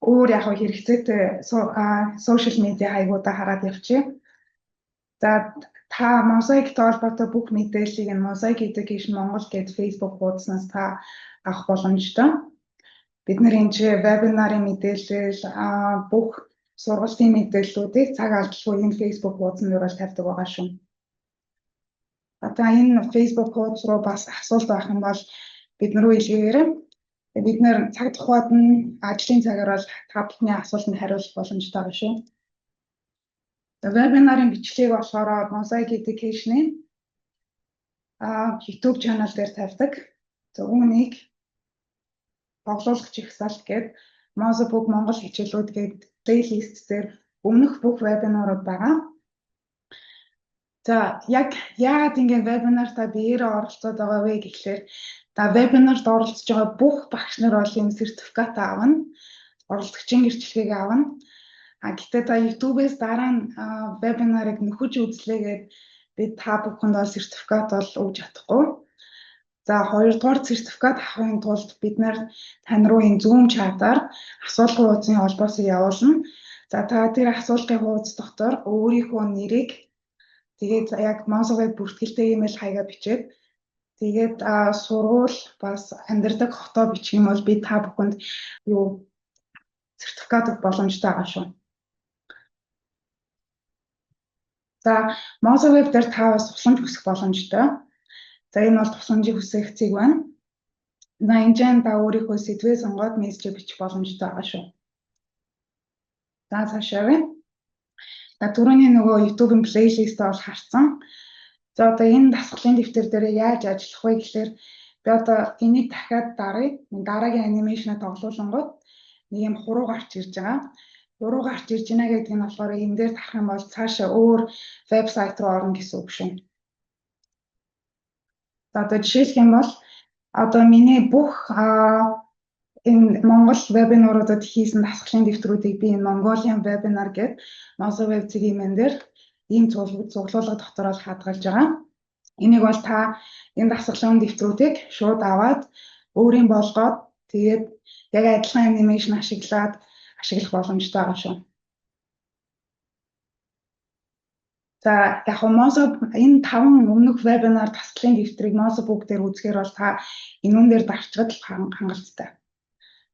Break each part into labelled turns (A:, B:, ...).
A: Өөр яг хэрэгцээтэй сошиал медиа хаягуудаа хараад явчих. За та Mosaic-тэй холбоотой бүх мэдээллийг нь Mosaic Education Монгол гээд Facebook хуудаснаас та авах боломжтой. Бид нэр энэ вебинарын мэдээлэл бүх сургалтын мэдээллүүдийг цаг алдалгүй энэ Facebook хуудсан дээр бол тавьдаг байгаа шүү. Одоо энэ Facebook хуудас руу бас асуулт байх юм бол бид нар илгээгээрэй. Бид нэр цаг тухайд нь ажлын цагаар бол та бүхний асуултанд хариулах боломжтой байгаа шүү. Вебинарын бичлэгийг болохоор Mosaic Education-ийн YouTube channel дээр тавьдаг. Үүнийг тоглоулах жигсаалт гээд Mosabook Монгол хичээлүүд гээд плейлист дээр өмнөх бүх вебинарууд байгаа. За яг яагаад ингэ вебинар та биеэрээ оролцоод байгаа вэ гэхлээр та вебинарт оролцож байгаа бүх багш нар бол энэ сертификат аавна. Оролцогчийн гэрчлэгийг аавна. Гэтэ та YouTube-ээс дараа нь вебинарыг нөхөж үзлээгээд бид та бүхэнд бол сертификат бол өгж чадахгүй. За хоёрдугаар сертификат авахын тулд бид тань руу энэ Zoom чатаар асуулгын хуудасны холбоосыг явуулна. За та тэр асуулгын хуудас дотор өөрийнхөө нэрийг тэгээд яг Mosaic бүртгэлтэй имэйл хаягаа бичээд тэгээд сургууль бас амьдардаг хотоо бичих юм бол би та бүхэнд сертификат өгөх боломжтой байгаа шүү. За Mosaic дээр та бас тусламж хүсэх боломжтой. За энэ бол тусламжийг хүсэх хэсэг байна. Энэ та өөрийнхөө сэдвээ сонгоод мессеж бичих боломжтой байгаа шүү. За цаашаа. За түрүүний нөгөө YouTube-ын плейлистээ бол харсан. За одоо энэ дасгалын дэвтэр дээр яаж ажиллах вэ гэхээр би одоо энийг дахиад даръя. Дараагийн анимашнаа тоглуулангууд нэг юм хуруу гарч ирж байгаа. Хуруу гарч ирж байна гэдэг нь болохоор энэ дээр тарах юм бол цаашаа өөр вебсайт руу орно гэсэн үг шүү. За одоо жишээлх юм бол одоо миний бүх энэ Монгол вебинаруудад хийсэн дасгалын дэвтрүүдийг би энэ Mongolian webinar гэдэг Mosaic цэгийн дээр ийм цуглуулга дотор бол хадгалж байгаа. Энийг бол та энэ дасгалын дэвтрүүдийг шууд аваад өөрийн болгоод тэгээд яг адилхан анимашн ашиглах боломжтой байгаа шүү. За яг энэ 5 өмнөх вебинар дасгалын дэвтрийг Mosabook дээр үзэхээр бол та энүүн дээр дарчгад хангалттай.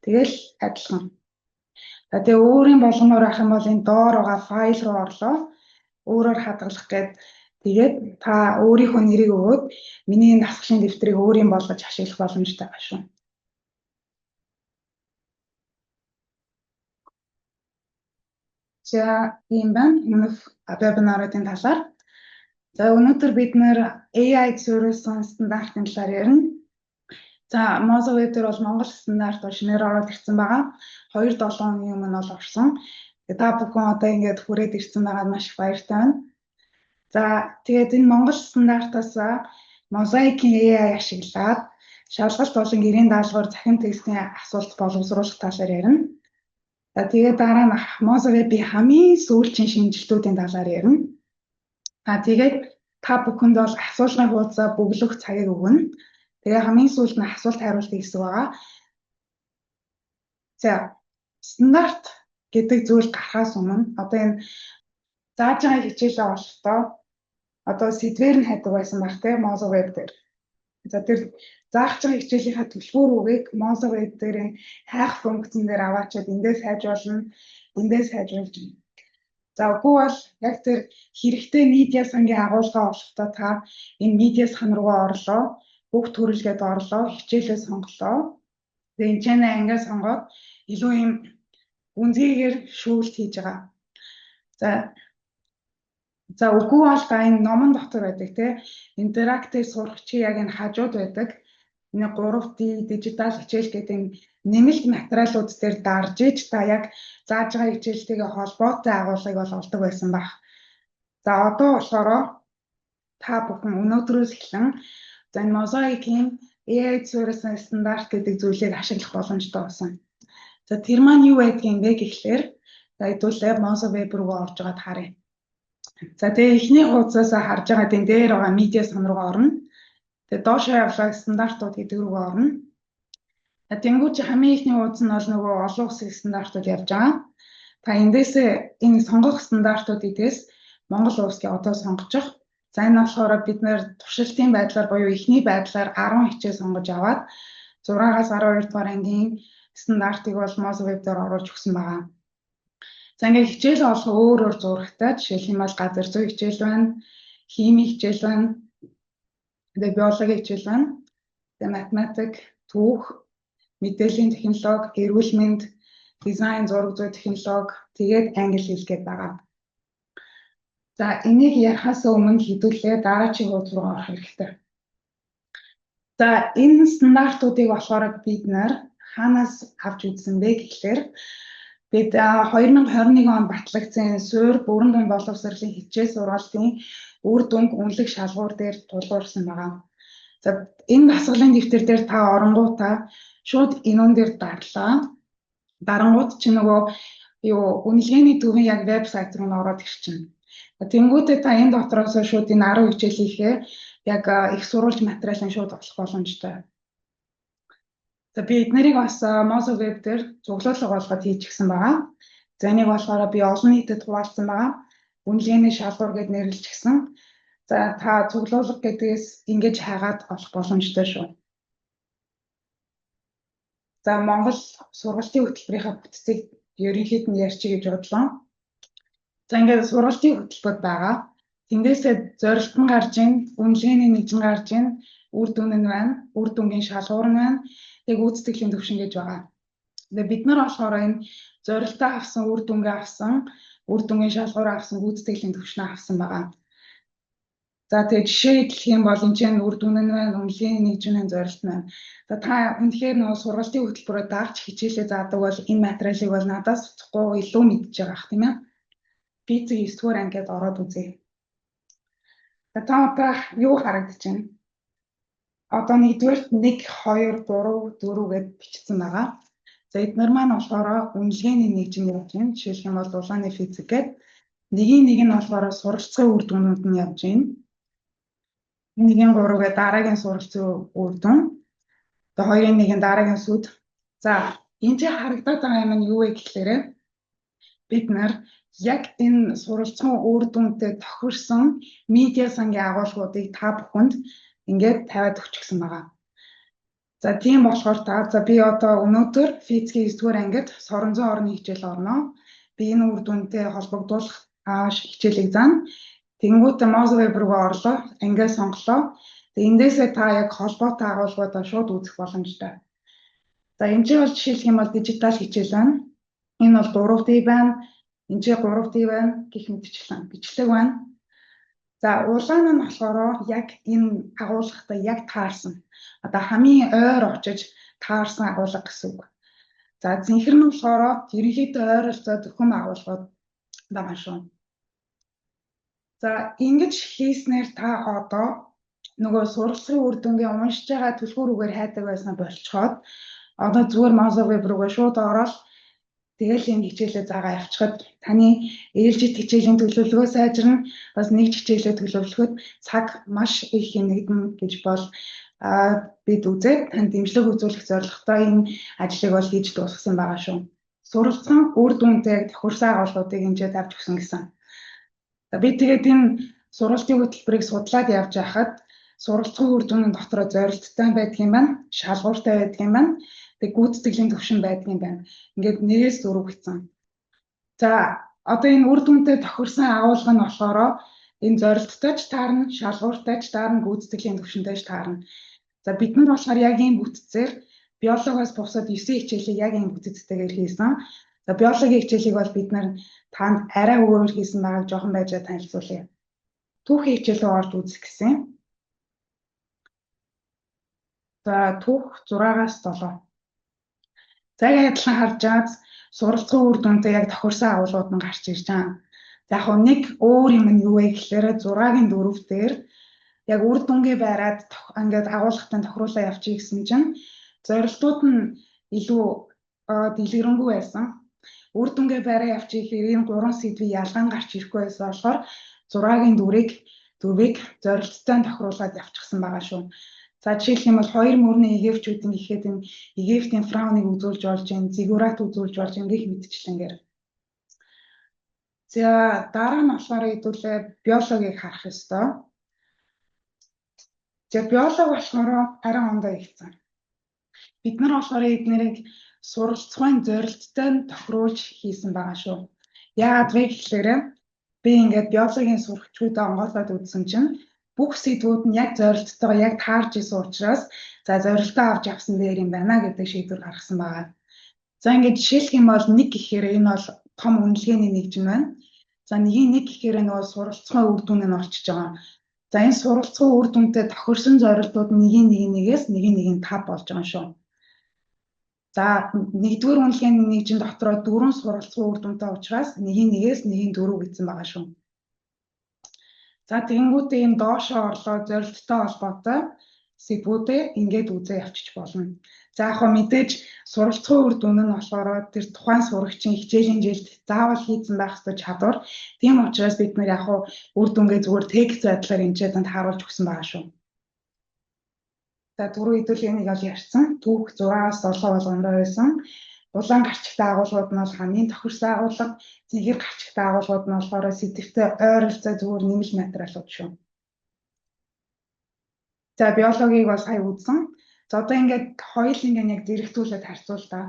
A: Тэгэл адилхан. За тэгээ өөрийн болгоноор авах юм бол энэ доор байгаа файл руу орлоо. Өөрөөр хадгалах гээд тэгээд та өөрийнхөө нэрийг өгөөд миний энэ дасгалын дэвтрийг өөрийн болгож ашиглах боломжтой байгаа шүү. За ийм байна өмнөх вебинарын талаар. За өнөөдөр бид нэр AI зориулсан стандартын талаар ярина. За Mosaic дээр бол Монгол стандарт шинээр ороод ирсэн байгаа. 2-7 хоногийн өмнө бол орсон. Та бүхэн одоо ингээд хүрээд ирсэн байгаад маш их баяртай байна. За тэгээд энэ Монгол стандартаас Mosaic-ийн AI ашиглаад шалгалт болон гэрийн даалгавар захин текстийн асуулт боловсруулах талаар ярина. За тэгээд дараа нь Mosaic би хамгийн сүүлчийн шинжилтүүдийн талаар ярина. Тэгээд та бүхэнд бол асуулгын хуудасаа бөглөх цагийг өгнө. Тэгээ хамгийн сүүлд нь асуулт хариулт хийсэн байгаа. За стандарт гэдэг зүйл гарахаас өмнө одоо энэ зааж байгаа хичээлээ олохдоо одоо сэдвээр нь хайдаг байсан баг тийм Mosaic дээр. За тэр заах байгаа хичээлийнхаа төлбөр үгийг Mosaic дээр хайх функцэн дээр аваачаад эндээс хайж болно, эндээс хайжуулж байна. За үгүй бол яг тэр хэрэгтэй медиа сангийн агуулга олохдоо та энэ медиа сан руугаа орлоо, бүх төрөлгээд орлоо, хичээлээ сонголоо. Тэгээ энэ чанаа ангиа сонгоод илүү юм үнцгийгээр шүүлт хийж байгаа. За үгүй бол та энэ номон дотор байдаг тийм интерактив сурагчийн яг энэ хажууд байдаг. Энэ 3D дижитал хичээл гэдэг энэ нэмэлт материалууд дээр дарж иж та яг зааж байгаа хичээлтэйгээ холбоотой агуулгыг бол олдог байсан баг. За одоо болохоор та бүхэн өнөөдрөөс эхлэн за энэ Mosaic-ийн AI зориулсан стандарт гэдэг зүйлийг ашиглах боломжтой болсон. За тэр маань юу байдгийг бэ гэхлээр за хэдүүлээ Mosaic руу орж байгаад харъя. За тэгээ эхний хуудасаас харж байгаа энэ дээр байгаа медиа сан руу орно. Тэгээд доошоо явлаа стандартууд гэдэг рүү орно. Тэнгуүч хамгийн ихний уудс нь бол нөгөө олон улсын стандартууд явж байгаа. Та эндээсээ энэ сонгох стандартуудаас Монгол улсыг одоо сонгочих. За энэ болохоор бид нэр туршилтын байдлаар буюу эхний байдлаар 10 хичээл сонгож аваад 6-аас 12 дугаар ангийн стандартыг бол Mosweb дээр оруулж өгсөн байгаа. За ингээд хичээл олох өөр зурагтай. Жишээлх юм бол газар зүй хичээл байна, хими хичээл байна, тэгээд биологи хичээл байна, тэгээд математик, түүх, мэдээллийн технологи, эрүүл мэнд, дизайн, зураг зүй технологи, тэгээд англи хэл гээд байгаа. За энийг ярихаас өмнө хэдүүлээ дараагийн хуудас руу орох хэрэгтэй. За энэ стандартуудыг болохоор бид нэр хаанаас авч үзсэн бэ гэхлээр бид 2021 он батлагдсан суур бүрэн дунд боловсролын хичээл сургалтын үр дүнг үнэлэх шалгуур дээр тулгуурсан байгаа. За энэ дасгалын дэвтэр дээр та оронгуудаа шууд энүүн дээр дарлаа. Дарангууд чи нөгөө үнэлгээний төвийн яг вебсайт руу ороод ирчихнэ. Тэнгүүтээ та энэ дотроос шууд энэ 10 хичээлийнхээ яг их сурвалж материалын шууд олох боломжтой. За би эднэрийг бас Mosweb дээр цуглуулга болгоод хийчихсэн байгаа. За энийг болохоор би олон нийтэд хуваалцсан байгаа. Үнэлгээний шалгуур гэд нэрлэжсэн. За та цуглуулга гэдгээс ингэж хайгаад олох боломжтой шүү. За Монгол сургалтын хөтөлбөрийнхаа бүтцийг ерөнхийд нь ярьчих гэж бодлоо. За ингээд сургалтын хөтөлбөр байгаа. Тэндээсээ зорилт нь гарч ийн, үнэлгээний нэгж нь гарч ийн, үр дүн нь байна, үр дүнгийн шалгуур нь байна, тэг гүйцэтгэлийн төвшин гэж байгаа. Тэгээ бид нар болохоор энэ зорилтоо авсан, үр дүнгээ авсан, үр дүнгийн шалгуураа авсан, гүйцэтгэлийн төвшнөө авсан байгаа. За тэгээ жишээ хэлэх юм бол энэ чинь үр дүн нь байна, үнэлгээний нэгж нь зорилт нь байна. За та үнэхээр нөгөө сургалтын хөтөлбөрөөр дагч хичээлээ заадаг бол энэ материалыг бол надаас цохгүй илүү мэдж байгаа ах тийм ээ. Физик 9-р ангид ороод үзье. За та одоо юу харагдаж байна? Одоо 1-р 1, 2, 3, 4 гэд бичсэн байгаа. За эдгээр маань болохоор үнэлгээний нэгжин явж байна. Жишээлх юм бол улааны физик гэд. Нэг нь болохоор суралцсан үр дүнүүд нь явж байна. 1-ийн 3 гэдэг дараагийн суралцсан үр дүн. Тэгээ 2-ийн 1 дараагийн сүд. За энэ чинь харагдаад байгаа юм нь юу вэ гэхлээр бид нар яг энэ суралцсан үр дүнтэй тохирсон медиа сангийн агуулгуудыг та бүхэнд ингээд тавиад өгчихсөн байгаа. За тийм болохоор за би одоо өнөөдөр физикийн 9-р ангид соронзон орны хичээл орно. Би энэ үр дүнтэй холбогдуулах хичээлийг заана. Тэнгүүтээ Mosweb руу орлоо, ангиа сонголоо. Тэгээ эндээсээ та яг холбоотой агуулгуудаа шууд үзэх боломжтой. За энэ чинь бол жишээлх юм бол дижитал хичээл байна. Энэ бол 3D байна. Энд чинь 3D байна гэх мэтчлэн бичлэг байна. За улаан нь болохоор яг энэ агуулгатай яг таарсан. Одоо хамгийн ойр очиж таарсан агуулга гэсэн үг. За зинхэр нь болохоор ерөнхийдөө ойролцоо зөвхөн агуулгууд байгаа шүү. За ингэж хийснээр та одоо нөгөө суралцсан үр дүнгийн уншиж байгаа түлхүүрүүгээр хайдаг байсан болцоход одоо зүгээр Mosweb руугаа шууд ороод тэгэл энэ хичээлээ заагаа явчихад таны ээлжид хичээлийн төлөвлөгөө сайжирна. Бас нэг хичээлээ төлөвлөхөд цаг маш их нэмэгдэнэ гэж бол бид үзээд танд дэмжлэг үзүүлэх зорилготой энэ ажлыг бол хийж дуусгасан байгаа шүү. Суралцсан үр дүнтэй тохирсон агуулгуудыг хэмжээд авч өгсөн гэсэн. Би тэгээд энэ сургалтын хөтөлбөрийг судлаад явж байхад суралцсан үр дүнийн дотроо зорилттой байдаг юм байна, шалгууртай байдаг юм байна. Тэг гүйцэтгэлийн төвшин байдаг юм байна. Ингээд нэрээс зураг бичсэн. За одоо энэ үр дүнтэй тохирсон агуулга нь болохоор энэ зорилттой ч таарна, шалгууртай ч таарна, гүйцэтгэлийн төвшөнтэй ч таарна. За бид нар болохоор яг энэ бүтцээр биологоос бусад 9 хичээлийг яг энэ бүтцтэйгээр хийсэн. За биологийн хичээлийг бол бид нар танд арай өөрөөр хийсэн байгааг жоохон байж танилцуулъя. Түүхийн хичээл рүү орж үзэх гэсэн. За түүх 6-аас 7. За адилхан харж байгаа суралцсан үр дүнтэй яг тохирсон агуулгууд нь гарч ирж байгаа. За яг нэг өөр юм нь юу вэ гэхээр 6-гийн 4 дээр яг үр дүнгээ байраад ингээд агуулгатай тохируулаа явчих гэсэн чинь зорилтууд нь илүү дэлгэрэнгүй байсан. Үр дүнгээ байраа явчих гэхээр энэ 3 сэдвийн ялгаан гарч ирэхгүй байсан болохоор 6-гийн 4-ийг зорилттой тохируулаад явчихсан байгаа шүү. За жишээлх юм бол хоёр мөрний эгевчүүдийн гэхэд энэ эгевтийн фрауныг үзүүлж болж байна, зигурат үзүүлж болж байна гэх мэтчлэнгээр. За дараа нь болохоор хэдүүлээ биологийг харах ёстой. За биологи болохоор арай ондоо ихсэн. Бид нар болохоор эднэрийг суралцахын зорилттой тохируулж хийсэн байгаа шүү. Яагаад вэ гэхээр би ингээд биологийн сурагчдаа онгойлгоод үзсэн чинь бүх сэдвүүд нь яг зорилттойгоо яг таарж исэн учраас за зорилтоо авч явсан дээр юм байна гэдэг шийдвэр гаргасан байгаа. За ингээд жишээлх юм бол нэг гэхээр энэ бол том үнэлгээний нэгжин байна. За нэг гэхээр нөгөө суралцахын үр дүн нь орчиж байгаа. За энэ суралцахын үр дүнтэй тохирсон зорилтууд нэгээс нэг 5 болж байгаа шүү. За нэгдүгээр үнэлгээний нэгжин дотроо 4 суралцахын үр дүнтэй учраас нэгээс нэг 4 гэсэн байгаа шүү. За тэгэнгүүтээ энэ доошоо орлоо зорилттой холбоотой сэдвүүдээ ингээд үзээ явчих болно. За яг хөө мэдээж суралцахын үр дүн нь болохоор тэр тухайн сурагчийн хичээлийн жилд заавал хийсэн байх ёстой чадвар. Тийм учраас бид нар яг хөө үр дүнгээ зүгээр текст байдлаар энэчээдэнд харуулж өгсөн байгаа шүү. За түрүү хэдүүлээнийг бол ярьсан. Түүх 6-аас 7 болгондоо байсан. Улаан гарчигтай агуулгууд нь бол хамгийн тохирсон агуулга, цэнхэр гарчигтай агуулгууд нь болохоор сэдвтэй ойролцоо зүгээр нэмэлт материалууд шүү. За биологийг бол сая үзсэн. За одоо ингээд хоёуланг яг зэрэгтүүлээд харьцуултаа.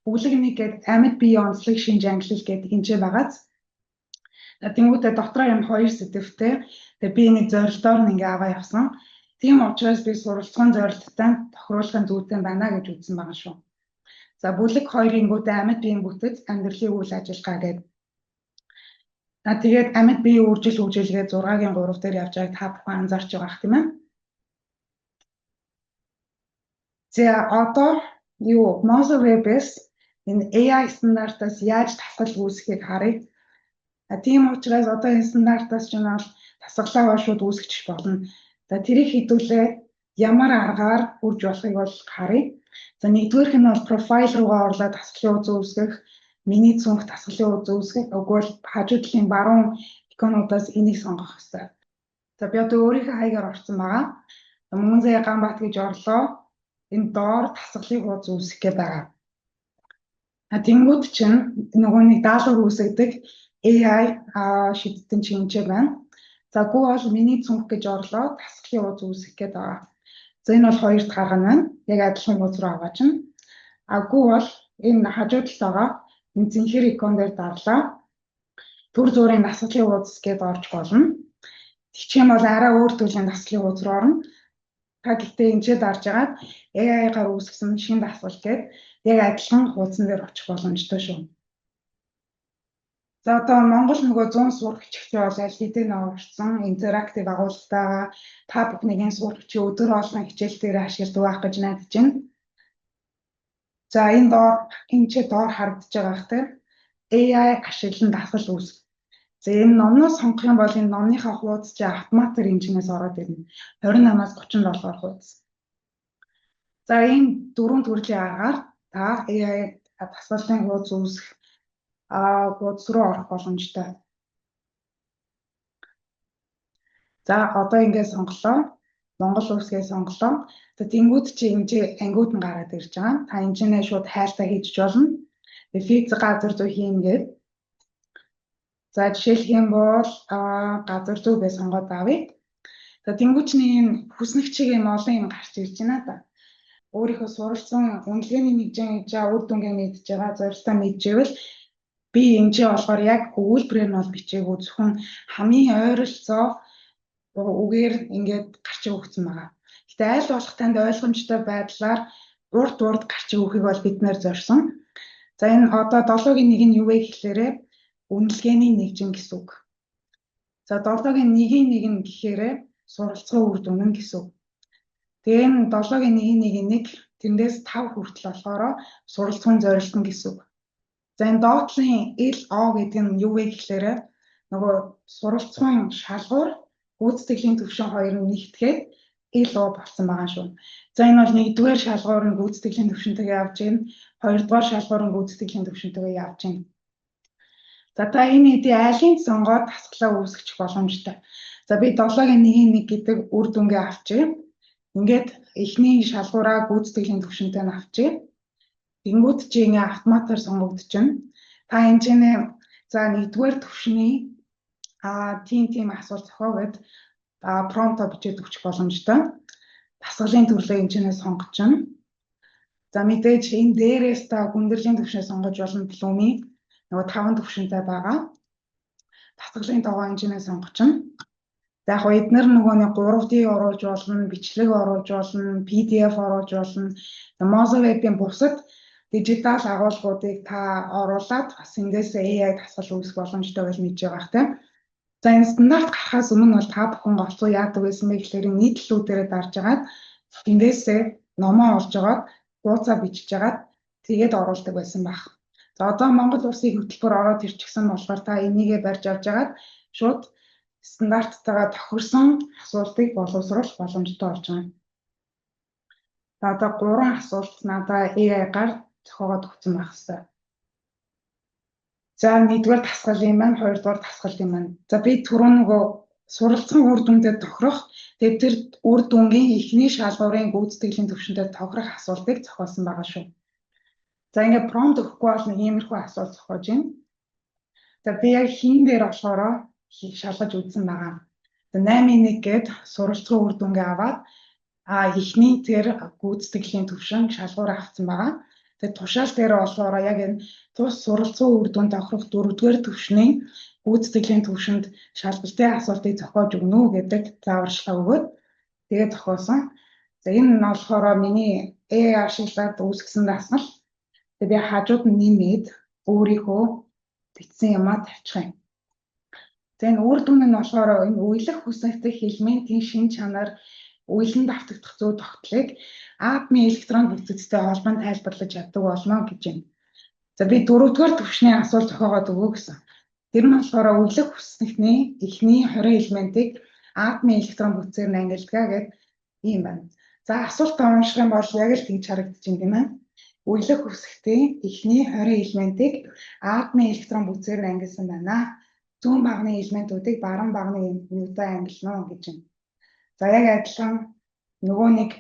A: Бүглэг нэг гээд амьд биеийн онцлог шинж ангилал гэдэг хэмжээ байгааз. За тэнгуүтээ дотроо юм хоёр сэдвтэй. Тэгээ би нэг зорилтоор нь ингээ аваа явсан. Тийм учраас би суралцсан зорилттой тохируулахын зүйтэй байна гэж үзсэн байгаа шүү. За бүлэг 2-ын гүтээ амьд биеийн бүтэц амьдралын үйл ажиллагаа гэдэг. Тэгээд амьд биеийн үржил хөгжүүлгээ 6-гийн 3 дээр явж байгааг та бүхэн анзаарч байгаа ах тийм ээ. За одоо Mosel-Web-с энэ AI стандартаас яаж тасгал үүсгэхийг харъя. Тийм учраас одоо энэ стандартаас ч нь бол тасгалаа шууд үүсгэж болно. За тэрийг хэдүүлээ ямар аргаар үрж болохыг бол харъя. За нэгдүгээрх нь бол профайл руугаа орлоод тасгалын үзэн үүсгэх, миний цүнх тасгалын үзэн үүсгэх, өгвөл хажуу талын баруун иконуудаас энийг сонгох хэрэгтэй. За би одоо өөрийнхөө хаягаар орсон байгаа. Мөнгөн заяа Ганбаат гэж орлоо. Энэ доор тасгалыг үзэн үүсгэх байгаа. Тэнгүүд чинь нөгөө нэг даалгавар үүсгдэг AI шийдтэн хэмжээ байна. За гүү бол миний цүнх гэж орлоо тасгалын үзэн үүсгэх байгаа. За энэ бол хоёр дахь арга нь байна. Яг адилхан үз рүү аваач нь. Гүү бол энэ хажуу талд байгаа энэ зинхэр икон дээр дарлаа. Түр зүрийн тасгалын үз гэдээ орж болно. Тэгчих юм бол арай өөр төрлийн тасгалын үз рүү орно. Та гэхдээ энэ ч дарж агаад AI-гаар үүсгэсэн шинэ дасгал гээд яг адилхан хуудсан дээр очих боломжтой шүү. За одоо Монгол нөгөө 100 сурагчтай бол аль хэдийн орсон интерактив агуулгатайгаа та бүхнийг сурагчийн өдөр болгон хичээл дээр ашигладаг байх гэж найдаж байна. За энэ доор харагдаж байгаа хэ AI ашиглан дасгал үүсгэх. За энэ номноос сонгох юм бол энэ номныхаа хуудас чи автоматар хэмжээс ороод ирнэ. 28-аас 37 хуудас. За энэ дөрвөн төрлийн аргаар та AI дасгалын хуудас үүсгэх хуудас руу орох боломжтой. За одоо ингээд сонголоо. Монгол улсгээ сонголоо. За тэнгууд чи хэмжээ ангиуд нь гараад ирж байгаа. Та хэмжээнээ шууд хайлтаа хийж болно. Физик газар зүй хийн гээд. За жишээлх юм бол газар зүйгээ сонгоод авъя. За тэнгуучний юм хүснэгчийг юм олон юм гарч ирж байна да. Өөрийнхөө суралцсан үнэлгээний нэгжийн үр дүнгээ мэдж байгаа, зорилтоо мэджээвэл би хэмжээ болохоор яг өгүүлбэрээр нь бол бичээгүй зөвхөн хамгийн ойролцоо үгээр ингээд гарч өгсөн байгаа. Гэтэ аль болох танд ойлгомжтой байдлаар урд гарч өгөхийг бол бид нэр зорьсон. За энэ одоо 7-гийн 1 нь юу вэ гэхлээрэ үнэлгээний нэгжин гэсэн үг. За 7-гийн 1 нь гэхээр суралцсан үр дүн гэсэн үг. Тэгээ энэ 7-гийн 1 тэндээс 5 хүртэл болохоор суралцсан зорилт нь гэсэн үг. За энэ доотлын LO гэдэг нь юу вэ гэхлээр нөгөө суралцсан шалгуур гүйцэтгэлийн түвшин хоёр нь нэгтгэхэд LO болсон байгаа шүү. За энэ бол 1-р шалгуур нь гүйцэтгэлийн түвшинтэйгээ явж байна. 2-р шалгуур нь гүйцэтгэлийн түвшинтэйгээ явж байна. За та энэ хэдийн айлын сонгоод тасглаа үүсгэж боломжтой. За би 7-гийн 1 гэдэг үр дүнгээ авчээ. Ингээд эхний шалгуураа гүйцэтгэлийн түвшинтэй нь авчээ. Тэнгүүд чи ингээ автоматар сонгогдчихно. Та хэмжээний за нэгдүгээр түвшний тийм асуулт зохиогоод промпто бичиж өгчих боломжтой. Дасгалын төрлөө хэмжээнээ сонгож чинь. За мэдээж энэ дээрээс та хүндрлийн түвшинээ сонгож болно Bloom-ийн нөгөө 5 түвшинтэй байгаа. Дасгалын тогоо хэмжээнээ сонгож чинь. За яг эдгээр нөгөө 3D оруулж болно, бичлэг оруулж болно, PDF оруулж болно. Mozilla-ийн бусад дижитал агуулгуудыг та оруулаад бас эндээс AI дасгал үүсгэх боломжтой гэж мэдж байгаа хэ. За энэ стандарт гарахаас өмнө бол та бүхэн голцоо яадаг байсан бэ гэхээр нийтлүүдээрээ дарж агаад эндээсээ номоо олж агаад хуудасаа бичиж агаад тэгээд оруулдаг байсан баг. За одоо Монгол улсын хөтөлбөр ороод ирчихсэн болохоор та энийгээ барьж авч агаад шууд стандарттайгаа тохирсон асуултыг боловсруулах боломжтой болж байгаа. За одоо 3 асуулт надад AI-гаар зохиогоод өгсөн байх хэвээр. За нэгдүгээр дасгалын маань, хоёрдугаар дасгалын маань. За би түрүү нөгөө суралцсан үр дүнтэй тохирох, тэгээд тэр үр дүнгийн эхний шалгуурын гүйцэтгэлийн түвшинтэй тохирох асуултыг зохиосон байгаа шүү. За ингээд промпт өгөхгүй бол нэг иймэрхүү асуулт зохиож байна. За би яг хийн дээр болохоор шалгаж үзсэн байгаа. За 8-1 гээд суралцсан үр дүнгээ аваад эхний тэр гүйцэтгэлийн түвшин шалгуур авсан байгаа. Тэгээд тушаал дээр болохоор яг энэ тус суралцсан үр дүнд тохирох 4-р түвшний гүйцэтгэлийн түвшинд шалгалтын асуултыг зохиож өгнө үү гэдэг зааварчилгаа өгөөд тэгээд зохиосон. За энэ нь болохоор миний AI ашиглаад үүсгэсэн дасгал. Тэгээд би хажууд нь нэмээд өөрийнхөө бичсэн юмаа тавьчих юм. За энэ үр дүн нь болохоор энэ уялах хүснэгдэх элементийн шин чанар, уялан давтагдах зүй тогтолыг атомын электрон бүтцтэй холбоонд тайлбарлаж чаддаг болно гэж байна. За би 4-р түвшний асуулт зохиогоод өгөө гэсэн. Тэр нь болохоор уялах хүснэгтний эхний 20 элементийг атомын электрон бүтцээр нь ангилдаг гэдэг юм байна. За асуулт унших юм бол яг л тэгж харагдаж байна тийм ээ. Уялах хүсэгтийн эхний 20 элементийг атомын электрон бүтцээр нь ангилсан байна. Зүүн багны элементүүдийг баруун багны элементтэй ангилно гэж байна. За яг адилхан нөгөө нэг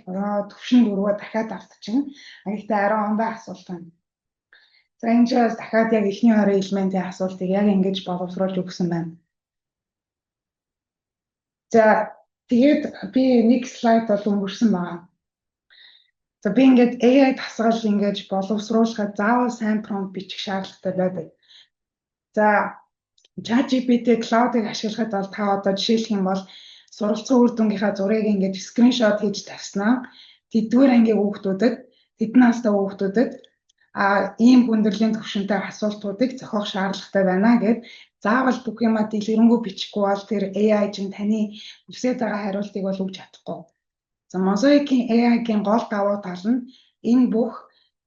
A: түвшин 4-өө дахиад автчихна. Гэхдээ арай ондоо асуулт байна. За энэ ч дахиад яг эхний 20 элементийн асуултыг яг ингэж боловсруулж өгсөн байна. За тэгээд би нэг слайд бол өнгөрсөн байна. За би ингээд AI дасгал ингэж боловсруулахад заавал сайн промпт бичих шаардлагатай байдаг. За ChatGPT Cloud-ыг ашиглахад бол та одоо жишээлх юм бол суралцсан үр дүнгийнхаа зургийг ингэж скриншот хийж тавьснаа тэдгээр ангийн хүүхдүүдэд тэдэн настай хүүхдүүдэд ийм хүндрэлийн түвшинтэй асуултуудыг зохиох шаардлагатай байна гэд заавал бүх юмаа дэлгэрэнгүй бичихгүй бол тэр AI чинь таны үсээд байгаа хариултыг бол өгч чадахгүй. За Mosaic-ийн AI-гийн гол давуу тал нь энэ бүх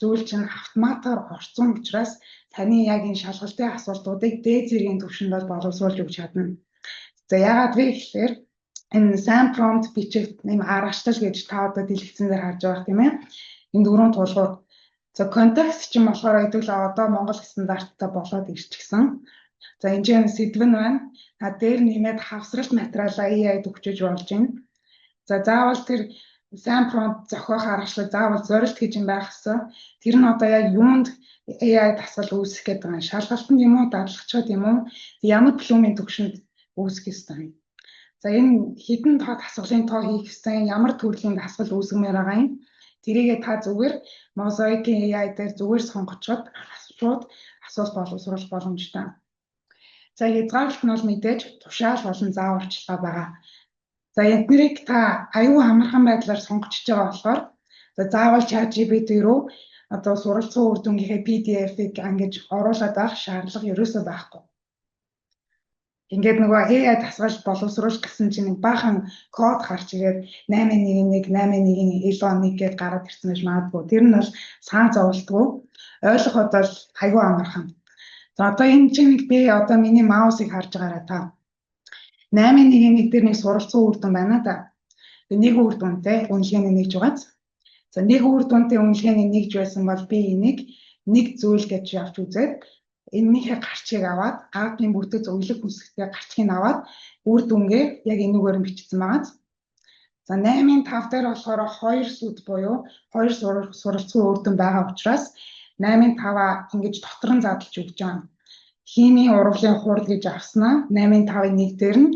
A: зүйл чинь автоматар орцсон учраас таны яг энэ шалгалтын асуултуудыг дээд зэргийн түвшинд боловсруулж өгч чадна. За яагаад вэ гэхээр энэ сайн промпт бичих нэм аргачлал гэж та одоо дэлгэцэн дээр харж байгаа тийм ээ. Энэ дөрвөн тулгуур. За контекст чинь болохоор хэдүүлээ одоо Монгол стандарттай болоод ирчихсэн. За энэ чинь сэдв нь байна. Та дээр нэмээд хавсралт материалаа AI-д өгчөж болж байна. За заавал тэр сайн промпт зохиох аргачлал заавал зорилт гэж юм байх хэвээр. Тэр нь одоо яг юунд AI дасгал үүсгэх гэдэг нь шалгалтанд юм уу, дадлагчид юм уу, ямар Bloom-ийн түвшинд үүсгэх ёстой юм. За энэ хэдэн тоо дасгалын тоо хийх ёстой, ямар төрлийн дасгал үүсгэмээр байгаа юм. Тэрийгээ та зүгээр Mosaic-ийн AI дээр зүгээр сонгочоод шууд асуулт боловсруулах боломжтой. За хязгаарлалт нь бол мэдээж тушаал болон зааварчилгаа байгаа. За эднэрийг та аюул амархан байдлаар сонгочж байгаа болохоор за заавал ChatGPT рүү одоо суралцсан үр дүнгийнхээ PDF-ийг ангиж оруулаад авах шаардлага ерөөсөө байхгүй. Ингээд нөгөө AI дасгал боловсруулах гэсэн чинь баахан код гарч ирээд 811 гээд гараад ирсэн гэж магадгүй. Тэр нь бол саан зовлтгүй. Ойлгоход бол аюул амархан. За одоо энэ чинь би одоо миний маусыг харж байгаараа та 811 дээр нэг суралцсан үр дүн байна да. Нэг үр дүнтэй үнэлгээний нэгж байгаа. За нэг үр дүнтэй үнэлгээний нэгж байсан бол би энийг нэг зүйл гэж явж үзээд энэнийхээ гарчийг аваад атомын бүтэц уялах хүсэгтэй гарчгийг аваад үр дүнгээ яг энүүгээр нь бичсэн байгаа. За 8-ын 5 дээр болохоор 2 сүд буюу 2 суралцсан үр дүн байгаа учраас 8-ын 5-аа ингэж дотор нь задлж өгч байгаа. Химийн урвалын хурал гэж авснаа 8-ын 5-ын 1 дээр нь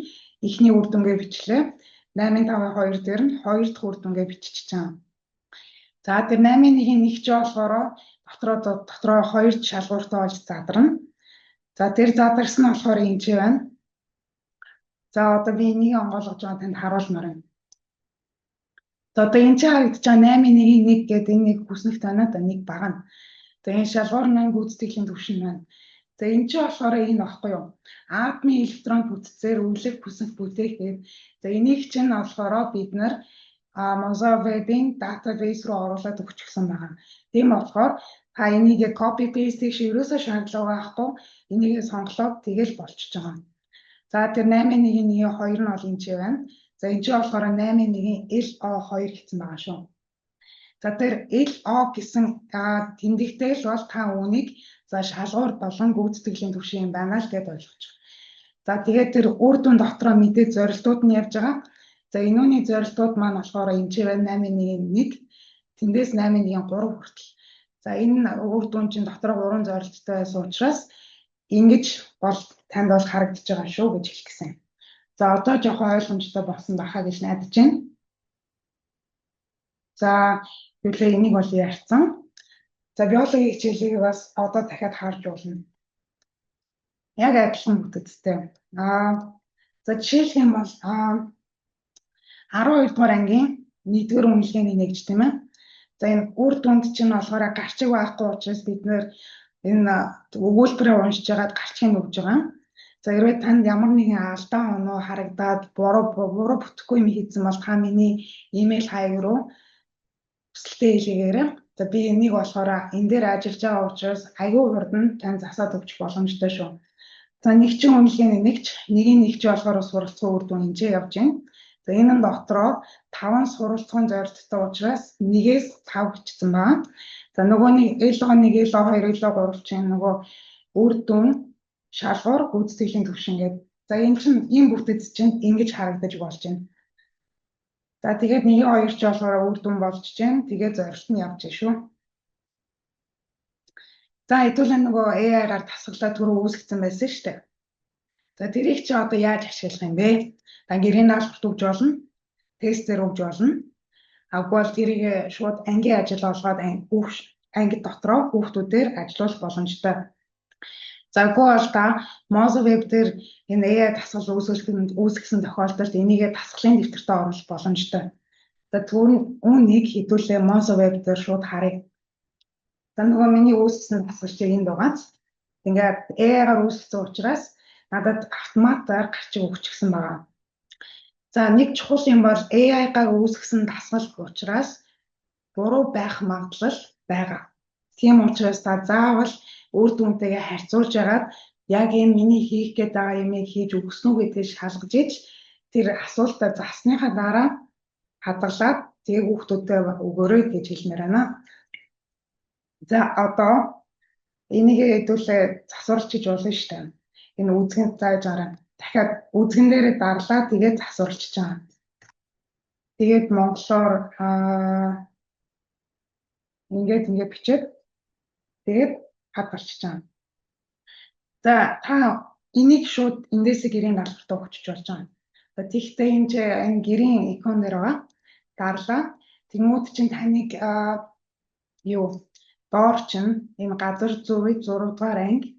A: эхний үр дүнгээ бичлээ. 8-ын 5-ын 2 дээр нь 2 дахь үр дүнгээ бичиж байгаа. За тэр 8-ын 1-ийн 1 ч болохоор дотроо 2 шалгууртай болж задарна. За тэр задарсан нь болохоор энэ ч байна. За одоо би энийг онгойлгож байгаа танд харуулмаар байна. За одоо энэ чинь харагдаж байгаа 8-ын 1-ийн 1 гэдэг энэ нэг хүснэгт байна да нэг багна. Тэгээ энэ шалгуур нь гүйцэтгэлийн түвшин байна. За энэ чинь болохоор энэ багхгүй юу? Атомын электрон бүтцээр өглөх хүснэгт бүтээхэд за энийг чинь болохоор бид нар Mozoveb-ийн database руу оруулаад өгчихсөн байгаа. Тийм болохоор та энийг copy paste хийх ерөөсөө шаардлага байхгүй. Энийг сонголоод тэгэл болчихж байгаа. За тэр 8-ын 1-ийн 2 нь бол энэ ч байна. За энэ ч болохоор 8-ын 1-ийн LO2 гэсэн байгаа шүү. За тэр LO гэсэн тэмдэгтэй л бол та үүнийг за шалгуур болон гүйцэтгэлийн түвшин байна л гэдээ ойлгож байгаа. За тэгээд тэр үр дүн дотроо мэдээ зорилтууд нь явж байгаа. За энүүний зорилтууд маань болохоор энэ ч байна 8-ын 1-ийн 1, тэндээс 8-ын 1-ийн 3 хүртэл. За энэ үр дүн чинь дотроо 3 зорилттой байсан учраас ингэж бол танд бол харагдаж байгаа шүү гэж хэлэх гэсэн. За одоо жоохон ойлгомжтой болсон байхаа гэж найдаж байна. За тэгэхээр энийг бол ярьсан. За биологийн хичээлийг бас одоо дахиад харж уулна. Яг адилхан бүтэцтэй. За жишээлх юм бол 12 дугаар ангийн 1-р үнэлгээний нэгж тийм ээ. За энэ үр дүнд чинь болохоор гарчиг байхгүй учраас бид нэр энэ өгүүлбэрээ уншиж байгаад гарчгийг өгж байгаа. За хэрвээ танд ямар нэгэн алдаа оноо харагдаад буруу бүтэхгүй юм хийсэн бол та миний имэйл хаяг руу хүсэлтээ илгээгээрэй. За би энийг болохоор энэ дээр ажиллаж байгаа учраас аягүй хурдан тань засаад өгчих боломжтой шүү. За нэг чинь үнэлгээний нэгч, нэгийн нэгч болохоор суралцсан үр дүн энэ явж байна. За энэ нь дотроо 5 суралцсан зорилттой учраас 1-ээс 5 бичсэн байна. За нөгөө нэг LO1, LO2, LO3 чинь нөгөө үр дүн шалгуур гүйцэтгэлийн түвшин гэдэг. За энэ чинь ийм бүтэц чинь ингэж харагдаж болж байна. За тэгээд 1-2 ч болохоор үр дүн болж байна. Тэгээд зорилт нь явж шүү. За хэдүүлээ нөгөө AI-аар тасгалаа түрүү үүсгэсэн байсан шүү дээ. За тэрийг чи одоо яаж ашиглах юм бэ? Та гэрийн даалгаварт өгж болно. Тестээр өгж болно. Аггүй бол тэрийг шууд ангийн ажил олгоод анги дотроо хүүхдүүдээр ажиллуулах боломжтой. За аггүй бол та Mozoveb дээр энэ AI тасгал үүсгэсэн тохиолдолд энийг тасгалын дэвтэртээ оруулах боломжтой. За үүнийг хэдүүлээ Mozoveb дээр шууд харъя. За нөгөө миний үүсгэсэн тасгал чинь энд байгаа. Ингээд AI-гаар үүсгэсэн учраас надад автоматар гарчиг өгчихсөн байгаа. За нэг чухал юм бол AI-гаар үүсгэсэн тасгал учраас буруу байх магадлал байгаа. Тийм учраас та заавал үр дүнтэйгээ харьцуулж агаад яг энэ миний хийх гээд байгаа юмыг хийж өгсөн үү гэдгийг шалгаж иж тэр асуултаа засныхаа дараа хадгалаад тэг хүүхдүүдэд өгөөрэй гэж хэлмээр байна. За одоо энийг хэдүүлээ засварчиж болно шүү дээ. Энэ үзгэнд зааж гараа. Дахиад үзгэн дээрээ дарлаа тэгээд засварчиж байгаа. Тэгээд монголоор ингээд бичээд тэгээд хадгалчихж байгаа. За та энийг шууд эндээсээ гэрийн даалгавартаа өгчөж болж байгаа. За тэгтээ энэ гэрийн икон дээр байгаа. Дарлаа. Тэнгүүд чинь таныг доор чинь энэ газар зүйн 6 дугаар анги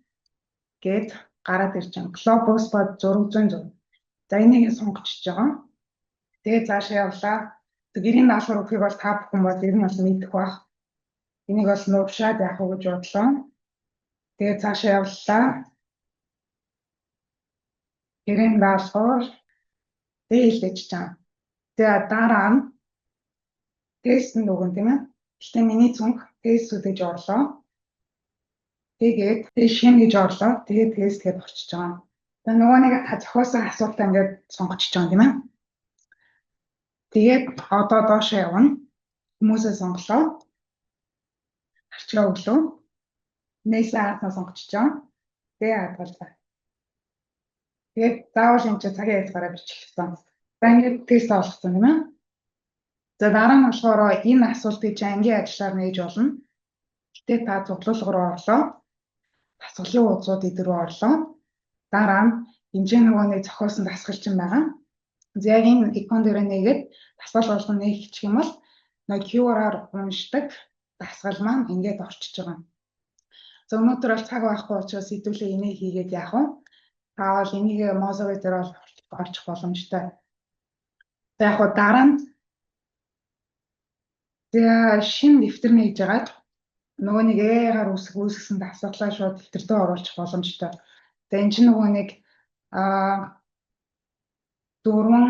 A: гээд гараад ирж байгаа. Globus бод 600. За энийг сонгочихж байгаа. Тэгээд цаашаа явлаа. Гэрийн даалгавар өгөхийг бол та бүхэн бол ер нь бол мэдэх байх. Энийг бол нуушаад яах вэ гэж бодлоо. Тэгээд цаашаа явлаа. Гэрийн даалгавар дээлж чам. Тэгээд дараа нь тест нүгэн тийм ээ. Гэтэ миний цонх тест гэж орлоо. Тэгээд шин гэж орлоо. Тэгээд тест гэж болчихж байгаа. За нөгөө нэг зохиосон асуултаа ингээд сонгочихж байгаа тийм ээ. Тэгээд одоо доошоо явна. Хүмүүсээ сонголоо. Арчгаа өглөө. Нээсээ хаасаа сонгочихж байгаа. Тэгээд хадгаллаа. Тэгээд заавал энэ цагийн ялгаараа бичих гэсэн. За ингээд тест олгосон тийм ээ. За дараа нь болохоор энэ асуултыг чи ангийн ажиллаар нээж болно. Гэтэ та цуглуулга руу орлоо. Дасгалын уудсууд эдгээр рүү орлоо. Дараа нь хэмжээ нөгөөний зохиосон дасгалчин байгаа. За яг энэ икон дээр нээгээд дасгал болгоно нээчих юм бол QR-аар уншдаг дасгал маань ингээд орчиж байгаа. За өнөөдөр бол цаг байхгүй учраас хэдүүлээ энийг хийгээд яах вэ? Та бол энийг Mozilla дээр бол очих боломжтой. За яг хоо дараа нь шинэ дэвтэр нээж агаад нөгөө нэг AI-гаар үүсгэсэн дасгалаа шууд дэвтэр дээр оруулах боломжтой. Тэгээ энэ чинь нөгөө нэг дөрвөн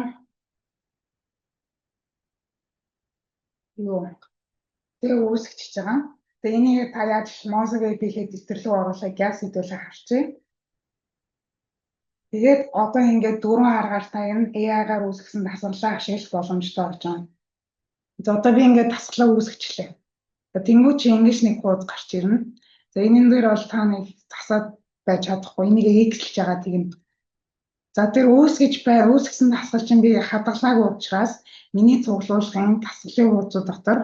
A: тэгээ үүсгэж байгаа. Тэгээ энийг та яаж Mozilla API-гээ дэвтэр рүү оруулах газ хэдүүлээ харчээ. Тэгээд одоо ингээд дөрвөн аргаар та энэ AI-гаар үүсгэсэн дасгалаа ашиглах боломжтой болж байгаа. За одоо би ингээд дасгалаа үүсгэжлээ. Тэнгүү чи ингэж нэг хуудас гарч ирнэ. За энэн дээр бол та нэг засаад байж чадахгүй. Энийг X-лж байгаа тийм. За тэр үүсгэсэн дасгал чинь би хадгалаагүй учраас миний цуглуулгын дасгалын хуудсууд дотор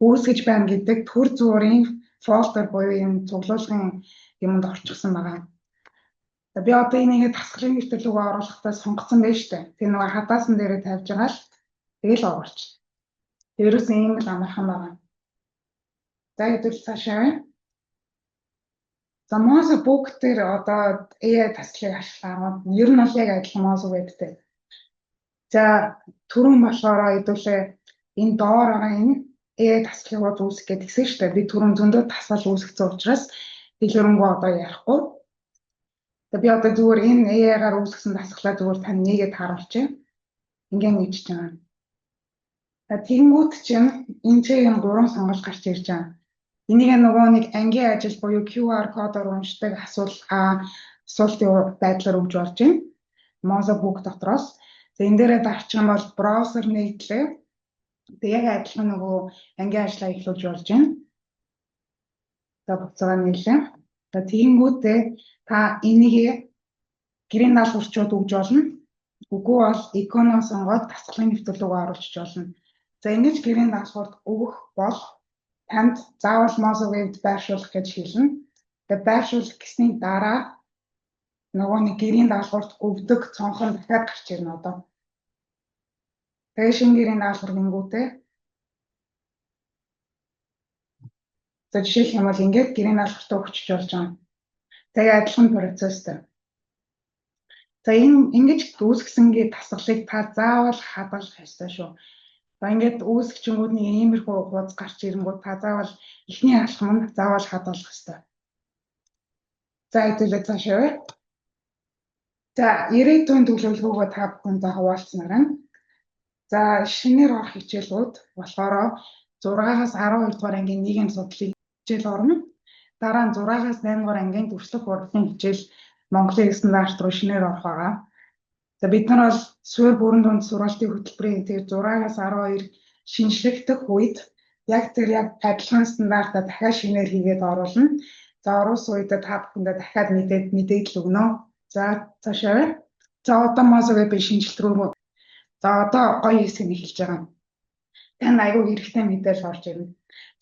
A: үүсгэж байна гэдэг төр зүурийн фолдер буюу энэ цуглуулгын юмд орчихсон байгаа. За би одоо энийг дасгалын дэвтэр рүү оруулахдаа сонгоцсон байж тээ. Тэр нөгөө хадаасан дээрээ тавьж байгаа л тэгэл оруулж. Тэрээс ийм л амархан байгаа. За хэдүүл цаашаа. За Mozilla Book дээр одоо AI дасгалыг ашиглаад ер нь бол яг адилхан Mozilla Web-тэй. За түрүүн болохоор хэдүүлээ энэ доор байгаа энэ AI дасгалыг үүсгэх гэсэн шүү дээ. Би түрүүн зөндөө дасгал үүсгэсэн учраас дэлгэрэнгүй одоо ярихгүй. За би одоо зүгээр энэ AI-гаар үүсгэсэн дасгалаа зүгээр тань нэгээд харуулчих. Ингээ нэгж байгаа. За тэнгууд чинь энэ ч юм гурван сонголт гарч ирж байгаа. Энийг нөгөө нэг ангийн ажил буюу QR кодоор уншдаг асуултын байдлаар өгж болж байна. Mozilla Book дотроос. За энэ дээрээ дарчих юм бол браузер нээдлээ. Тэгээ яг адилхан нөгөө ангийн ажлаа эхлүүлж болж байна. За буцаага нээлээ. За тэгэнгүүтээ та энийг гэрийн даалгаврчууд өгж болно. Үгүй бол иконоо сонгоод дасгалын нэвтрэл рүү оруулж болно. За ингэж гэрийн даалгавар өгөх бол танд заавал Mozilla Web байршуулах гэж хэлнэ. Тэгээ байршуулах гэсний дараа нөгөө нэг гэрийн даалгаварт өгдөг цонхон дахиад гарч ирнэ одоо. Тэгээ шинэ гэрийн даалгавар гингүүтээ. За жишээлх юм бол ингээд гэрийн даалгавартаа өгчөж болж байгаа. Тэгээ адилхан процесстэй. За энэ ингэж үүсгэсэнгээ дасгалыг та заавал хадгалах ёстой шүү. За ингээд үүсгчингүүд нэг иймэрхүү хуудас гарч ирэнгүүт та заавал эхний алхам нь заавал хадгалах ёстой. За хэдүүлээ цаашаа. За ирээдүйн төлөвлөгөөгөө та бүхэндээ хуваалцсанаар. За шинээр орох хичээлүүд болохоор 6-аас 12 дугаар ангийн нийгэм судлалын хичээл орно. Дараа нь 6-аас 8 дугаар ангийн төрөлх урлагийн хичээл Монголын стандарт руу шинээр орох байгаа. За бид нар бол суурь бүрэн дунд сургалтын хөтөлбөрийн тэр 6-аас 12 шинжлэхдэх үед яг тэр яг адилхан стандартаа дахиад шинээр хийгээд оруулна. За оруулсан үед та бүхэндээ дахиад мэдээлэл өгнө. За цаашаа. За одоо Mozilla Web шинжилт рүү. За одоо гоё хэсэг эхэлж байгаа. Танд аягүй хэрэгтэй мэдээлэл орж ирнэ.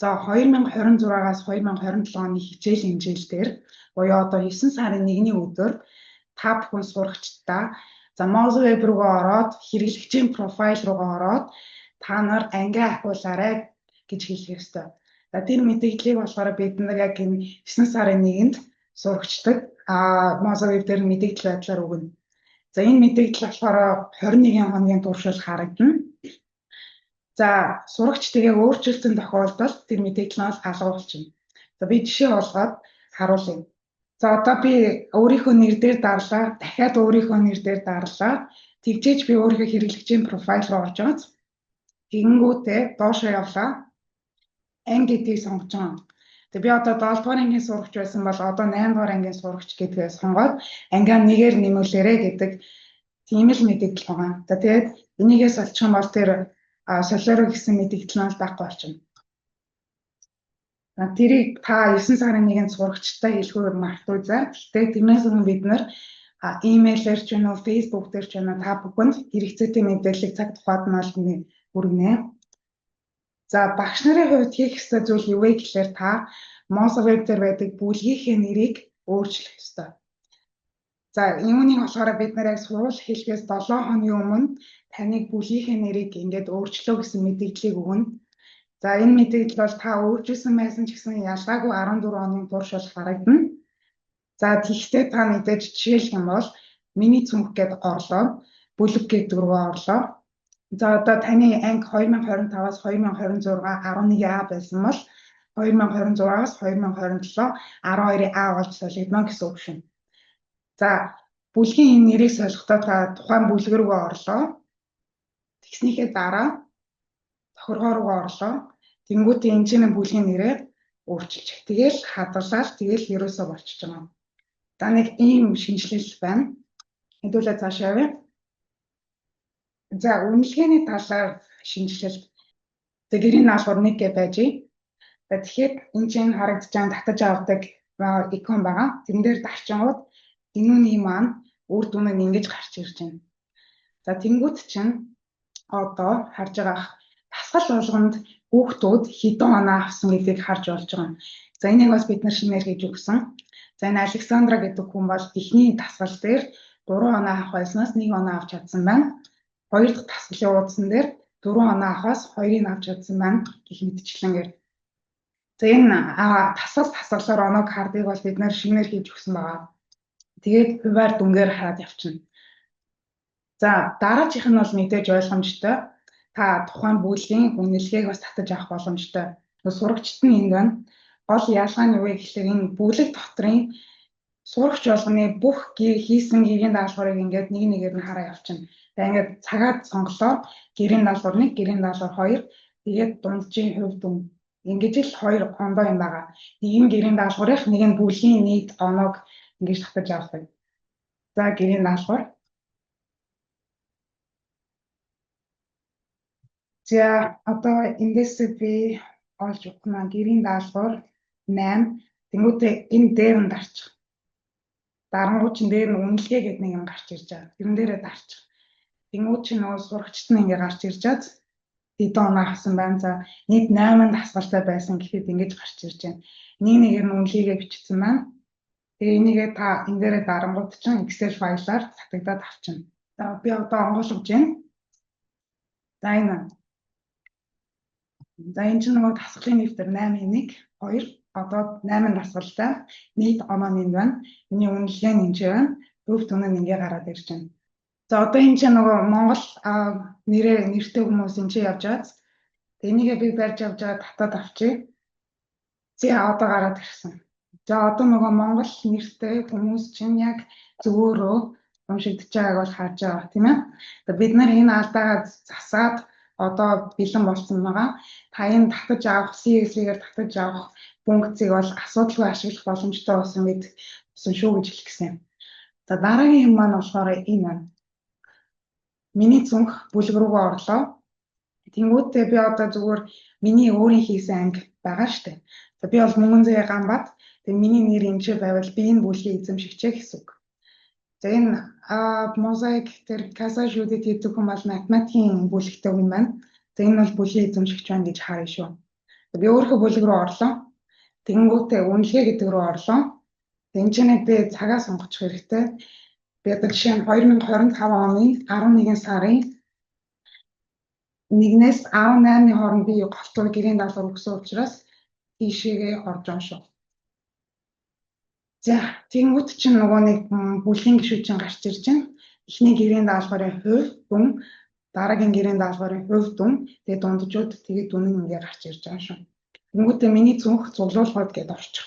A: За 2026-аас 2027 оны хичээл хэмжээлтээр буюу одоо 9 сарын 1-ний өдөр та бүхэн сурагчдаа за Mozilla Web руугаа ороод хэрэглэгчийн профайл руугаа ороод та нар анги ахиулаарай гэж хэлэх ёстой. За тэр мэдээллийг болохоор бид нар яг энэ 9 сарын 1-нд сурагчдаг Mozilla Web дээр мэдээлэл байдлаар өгнө. За энэ мэдээлэл болохоор 21 хоногийн туршид харагдана. За сурагч тэгээ өөрчлөлтөнд тохиолдолд тэр мэдээлэл нь алга болчихно. За би жишээ олгоод харуулъя. За одоо би өөрийнхөө нэр дээр дарлаа, дахиад өөрийнхөө нэр дээр дарлаа. Тэгжээж би өөрийнхөө хэрэглэгчийн профайл руу орж байгаа. Тэгэнгүүтээ доошоо явлаа. Анги гэдгийг сонгож байгаа. Тэгээ би одоо 7 дугаар ангийн сурагч байсан бол одоо 8 дугаар ангийн сурагч гэдгээ сонгоод ангиа нэгээр нэмүүлээрэ гэдэг тийм л мэдээлэл байгаа. За тэгээд энийгээс олчих юм бол тэр солиоро гэсэн мэдээлэл нь байхгүй болчихно. Тэрийг та 9 сарын 1-нд сурагчтай хэлэхүүр мартуй за. Гэхдээ тэрнээс өмнө бид нэр имэйлээр ч юм уу, Facebook дээр ч юм уу та бүхэнд хэрэгцээтэй мэдээллийг цаг тухайд нь хүргэнэ. За багш нарын хувьд хийх ёстой зүйл юу вэ гэхээр та Mozilla дээр байдаг бүлгийнхээ нэрийг өөрчлөх ёстой. За юуныг болохоор бид нэр яг сургууль хэлхээс 7 хоногийн өмнө таныг бүлгийнхээ нэрийг ингээд өөрчлөө гэсэн мэдээллийг өгнө. За энэ мэдээлэл бол та өөрчилсөн байсан ч гэсэн ялгаагүй 14 оны турш бол харагдана. За тэгвэл та мэдээж жишээлх юм бол миний цүнх гэдээ орлоо, бүлэг гэдэг рүү орлоо. За одоо таны анги 2025-аас 2026 11А байсан бол 2026-аас 2027 12А болж солигдно гэсэн үг шин. За бүлгийн энэ нэрийг солихдоо та тухайн бүлэг рүү орлоо. Тэгснийхээ дараа тохиргоо руу орлоо. Тэнгүүтээ энэ чинь бүлгийн нэрээ өөрчилж. Тэгэл хадгалаад тэгэл ерөөсөө болчихж байгаа. За нэг ийм шинжилэл байна. Хэдүүлээ цаашаа явъя. За үнэлгээний талаар шинжилэл. За гэрийн даалгавар 1 гэж байж. За тэгэхээр энэ чинь харагдаж байгаа татаж авдаг икон байгаа. Тэн дээр дарчингууд энүүний маань үр дүн нь ингэж гарч ирж байна. За тэнгуут чинь одоо харж байгаа дасгал болгонд хүүхдүүд хэдэн оноо авсан гэдгийг харж болж байгаа. За энийг бас бид нар шинээр хийж өгсөн. За энэ Александра гэдэг хүн бол эхний дасгал дээр 3 оноо авах байснаас 1 оноо авч чадсан байна. Хоёр дахь дасгалын уудсан дээр 4 оноо авахаас 2-ыг авч чадсан байна гэх мэтчлэнгээр. За энэ тасгалаар оноог хардыг бол бид нар шинээр хийж өгсөн байгаа. Тэгээд хуваар дүнгээр хараад явчихна. За дараачих нь бол мэдээж ойлгомжтой. Та тухайн бүлгийн үнэлгээг бас татаж авах боломжтой. Сурагчид нь энд байна. Гол ялгаа нь юу вэ гэхээр энэ бүлэг дотрын сурагч болгоны бүх хийсэн гэрийн даалгаврыг ингээд нэг нэгээр нь хараа явчихна. Тэгээ ингээд цагаад сонголоо. Гэрийн даалгавар 1, гэрийн даалгавар 2, тэгээд дунджийн хувь дүн. Ингэж л 2 ондоо юм байгаа. Нэг нь гэрийн даалгаврынх, нэг нь бүлгийн нийт оноог ингэж татаж авдаг. За гэрийн даалгавар. За одоо эндээс би олж өгнө. Гэрийн даалгавар 8. Тэнгүүтээ энэ дээр нь дарчих. Дарангууд чинь дээр нь үнэлгээ гэдэг нэг юм гарч ирж байгаа. Тэрэн дээрээ дарчих. Тэнгүүд чинь нөгөө сурагчид нь ингээ гарч ирж чад. Хэдэн оноо авсан байна. За нийт 8 дасгалтай байсан гэхэд ингэж гарч ирж байна. Нэг нэгээр нь үнэлгээгээ бичсэн байна. Тэгээ энийгээ та энэ дээрээ дарангууд чинь Excel файлаар татагдаад авчна. За би одоо онгойлгож байна. За энэ. За энэ чинь нөгөө дасгалын нэвтэр 8-1 2 одоо 8 дасгалтай нийт оноо нь байна. Миний үнэлгээ нь энэ байна. Өв түн нь ингээ гараад ирж байна. За одоо энэ чинь нөгөө Монгол нэртэй хүмүүс энэ чинь явж байгаа. Энийгээ би барьж авч байгаа татаад авчи. За одоо гараад ирсэн. За одоо нөгөө Монгол нэртэй хүмүүс чинь яг зөвөөрөө уншигдаж байгааг бол харж байгаа тийм ээ. Тэгээ бид нар энэ алдаагаа засаад одоо бэлэн болсон байгаа. Та энэ татаж авах CSV-гээр татаж авах функцийг бол асуудалгүй ашиглах боломжтой болсон шүү гэж хэлсэн. За дараагийн юм маань болохоор энэ байна. Миний цүнх бүлэг рүүгээ орлоо. Тэнгүүтээ би одоо зүгээр миний өөрийн хийсэн анги байгаа штэ. За би бол Мөнгөнзэй Ганбат. Тэгээ миний нэр энэ байвал би энэ бүлгийн эзэмшигчээ гэсэн үг. За энэ мозаик тэр Casajudit гэдэг хүн бол математикийн бүлэгтэй хүн байна. За энэ бол бүлгийн эзэмшигч байна гэж харъя шүү. Би өөрийнхөө бүлэг рүү орлоо. Тэнгүүтээ үнэлгээ гэдэг рүү орлоо. Энэ чинь би цагаа сонгочих хэрэгтэй. Би одоо жишээ нь 2025 оны 11 сарын 1-ээс 18-ны хооронд би голтур гэрийн даалгавар өгсөн учраас тийшээгээ орж байгаа шүү. За тэнгуут чинь нөгөө нэг бүлгийн гишүүчин гарч ирж байна. Эхний гэрийн даалгаврын хувь дүн, дараагийн гэрийн даалгаврын хувь дүн, тэгээ дунджууд тэгээ дүн нь ингээ гарч ирж байгаа шүү. Тэнгуутээ миний цүнх цуглуулгад гэдээ орчих.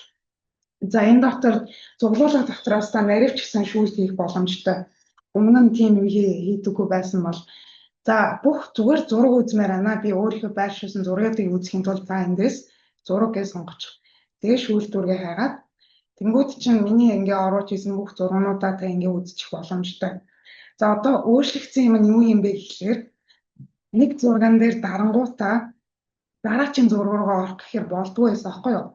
A: За энэ доктор цуглуулга дотроос та наривч гэсэн шүүс хийх боломжтой. Өмнө нь тийм юм хийдэггүй байсан бол за бүх зүгээр зураг үзмээр байна. Би өөрийнхөө байршуулсан зургийг үзэхийн тулд за эндээс зураг гэж сонгочих. Тэгээ шүүлтүүргээ хайгаад тэнгууд чинь миний ингээ оруулж исэн бүх зургуудаа та ингээ үзчих боломжтой. За одоо өөрчлөгдсөн юм нь юу юм бэ гэхээр нэг зурган дээр дарангуудаа дараагийн зураг руу орох гэхээр болдгүй байсан аахгүй юу?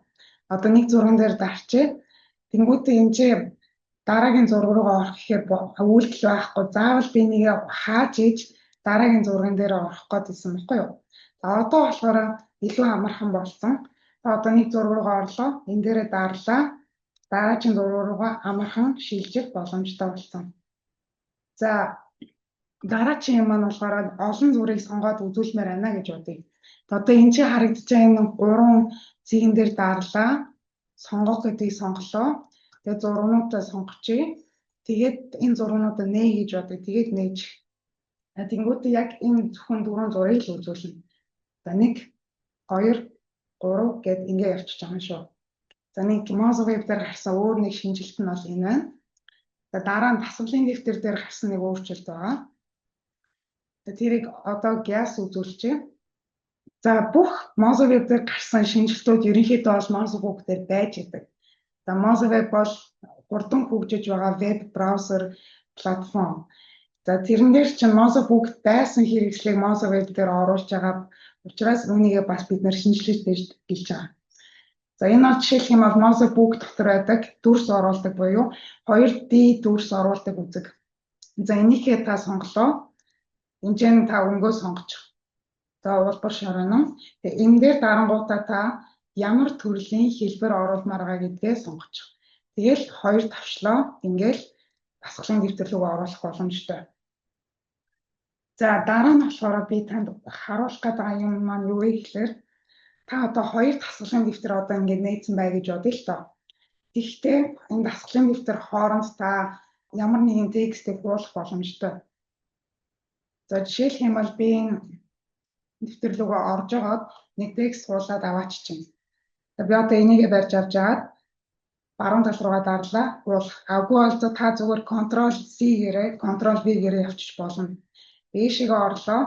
A: Одоо нэг зурган дээр дарчээ. Тэнгүүтээ энэ дараагийн зураг руу орох гэхээр үйлдэл байхгүй. Заавал би нэг хааж ийж дараагийн зурган дээр орох гэдсэн баггүй юу? За одоо болохоор илүү амархан болсон. Одоо нэг зураг руугаа орлоо, энэ дээрээ дарлаа. Дараагийн зураг руугаа амархан шилжих боломжтой болсон. За дараагийн юм маань болохоор олон зургийг сонгоод үзүүлмээр байна гэж бодъё. Одоо энэ чинь харагдаж байгаа энэ 3 зэгэн дээр дарлаа. Сонгох гэдгийг сонголоо. Тэгээд зургуудаа сонгочихъя. Тэгээд энэ зургуудаа нээ гэж бодъё. Тэгээд нээж. Тэнгүүтээ яг энэ зөвхөн 4 зургийг л үзүүлнэ. За 1 2 3 гэд ингэ явчих байгаа юм шүү. За нэг Mozweb дээр гарсан өөр нэг шинжилт нь бол энэ байна. За дараа нь дасгалын дэвтэр дээр гарсан нэг өөрчлөлт байгаа. Тэрийг одоо гяс үзүүлчихье. За бүх Mozweb дээр гарсан шинжилтүүд ерөнхийдөө бол Mozweb дээр байж идэг. За Mozweb бол хурдан хөгжиж байгаа веб браузер платформ. За тэрэн дээр чинь Mozweb байсан хэрэгслийг Mozweb дээр оруулж байгаа учраас үүнийгээ бас бид нэр шинжилж гэлж байгаа. За энэ бол жишээлх юм бол Mozweb дотор байдаг дүрс оруулдаг буюу 2D дүрс оруулдаг үзэг. За энийхээ та сонголоо. Энд чинь та өнгөө сонгочих. За улбар шороно. Тэгээ энэ дээр дарангуудаа та ямар төрлийн хэлбэр оруулмаар байгаа гэдгээ сонгочих. Тэгэл 2 тавшлаа. Ингээл дасгалын дэвтэр рүү оруулах боломжтой. За дараа нь болохоор би танд харуулах гэдэг юм маань юу вэ гэхээр та одоо 2 дасгалын дэвтэр одоо ингээд нээсэн бай гэж бодъё л доо. Гэхдээ энэ дасгалын дэвтэр хооронд та ямар нэгэн текстийг хуулах боломжтой. За жишээлх юм бол би энэ дэвтэр рүүгээ орж агаад нэг текст хуулаад авааччихна. Би одоо энийгээ барьж авч агаад баруун тал руугаа дарлаа. Аггүй бол та зүгээр Ctrl+C гээрээ Ctrl+V гээрээ явчих болно. Дээшээгээ орлоо.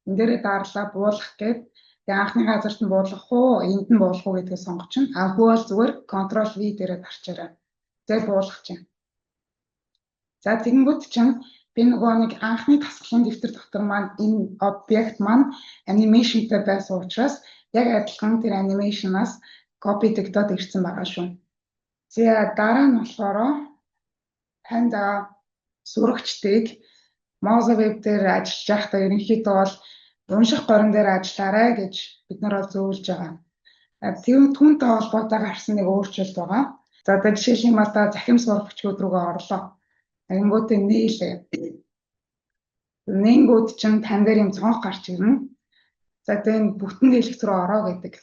A: Энэ дээрээ дарлаа буулгах гээд тэгээ анхны газарт нь буулгах уу, энд нь буулгах уу гэдгийг сонгочихно. Аггүй бол зүгээр Ctrl+V дээрээ дарчаарай. Тэгээ буулгах чинь. За тэгэнгүүт чинь би нөгөө нэг анхны дасгалын дэвтэр дотор маань энэ объект маань анимашнтай байсан учраас яг адилхан тэр анимашнаас копидэгдоод ирсэн байгаа шүү. За дараа нь болохоор танд сурагчдыг Mozweb дээр ажиллаж байхдаа ерөнхийдөө бол унших горон дээр ажиллаарай гэж бид нар бол зөвлөж байгаа. Тэр түүнтэй холбоотой гарсан нэг өөрчлөлт байгаа. За одоо жишээлх юм бол захим сурагчид рүүгээ орлоо. Тэгэнгүүтээ нээлээ. Нэнгүүд чинь тань дээр юм цонх гарч ирнэ. За тэгээ бүтэн дэлгэц рүү ороо гэдэг.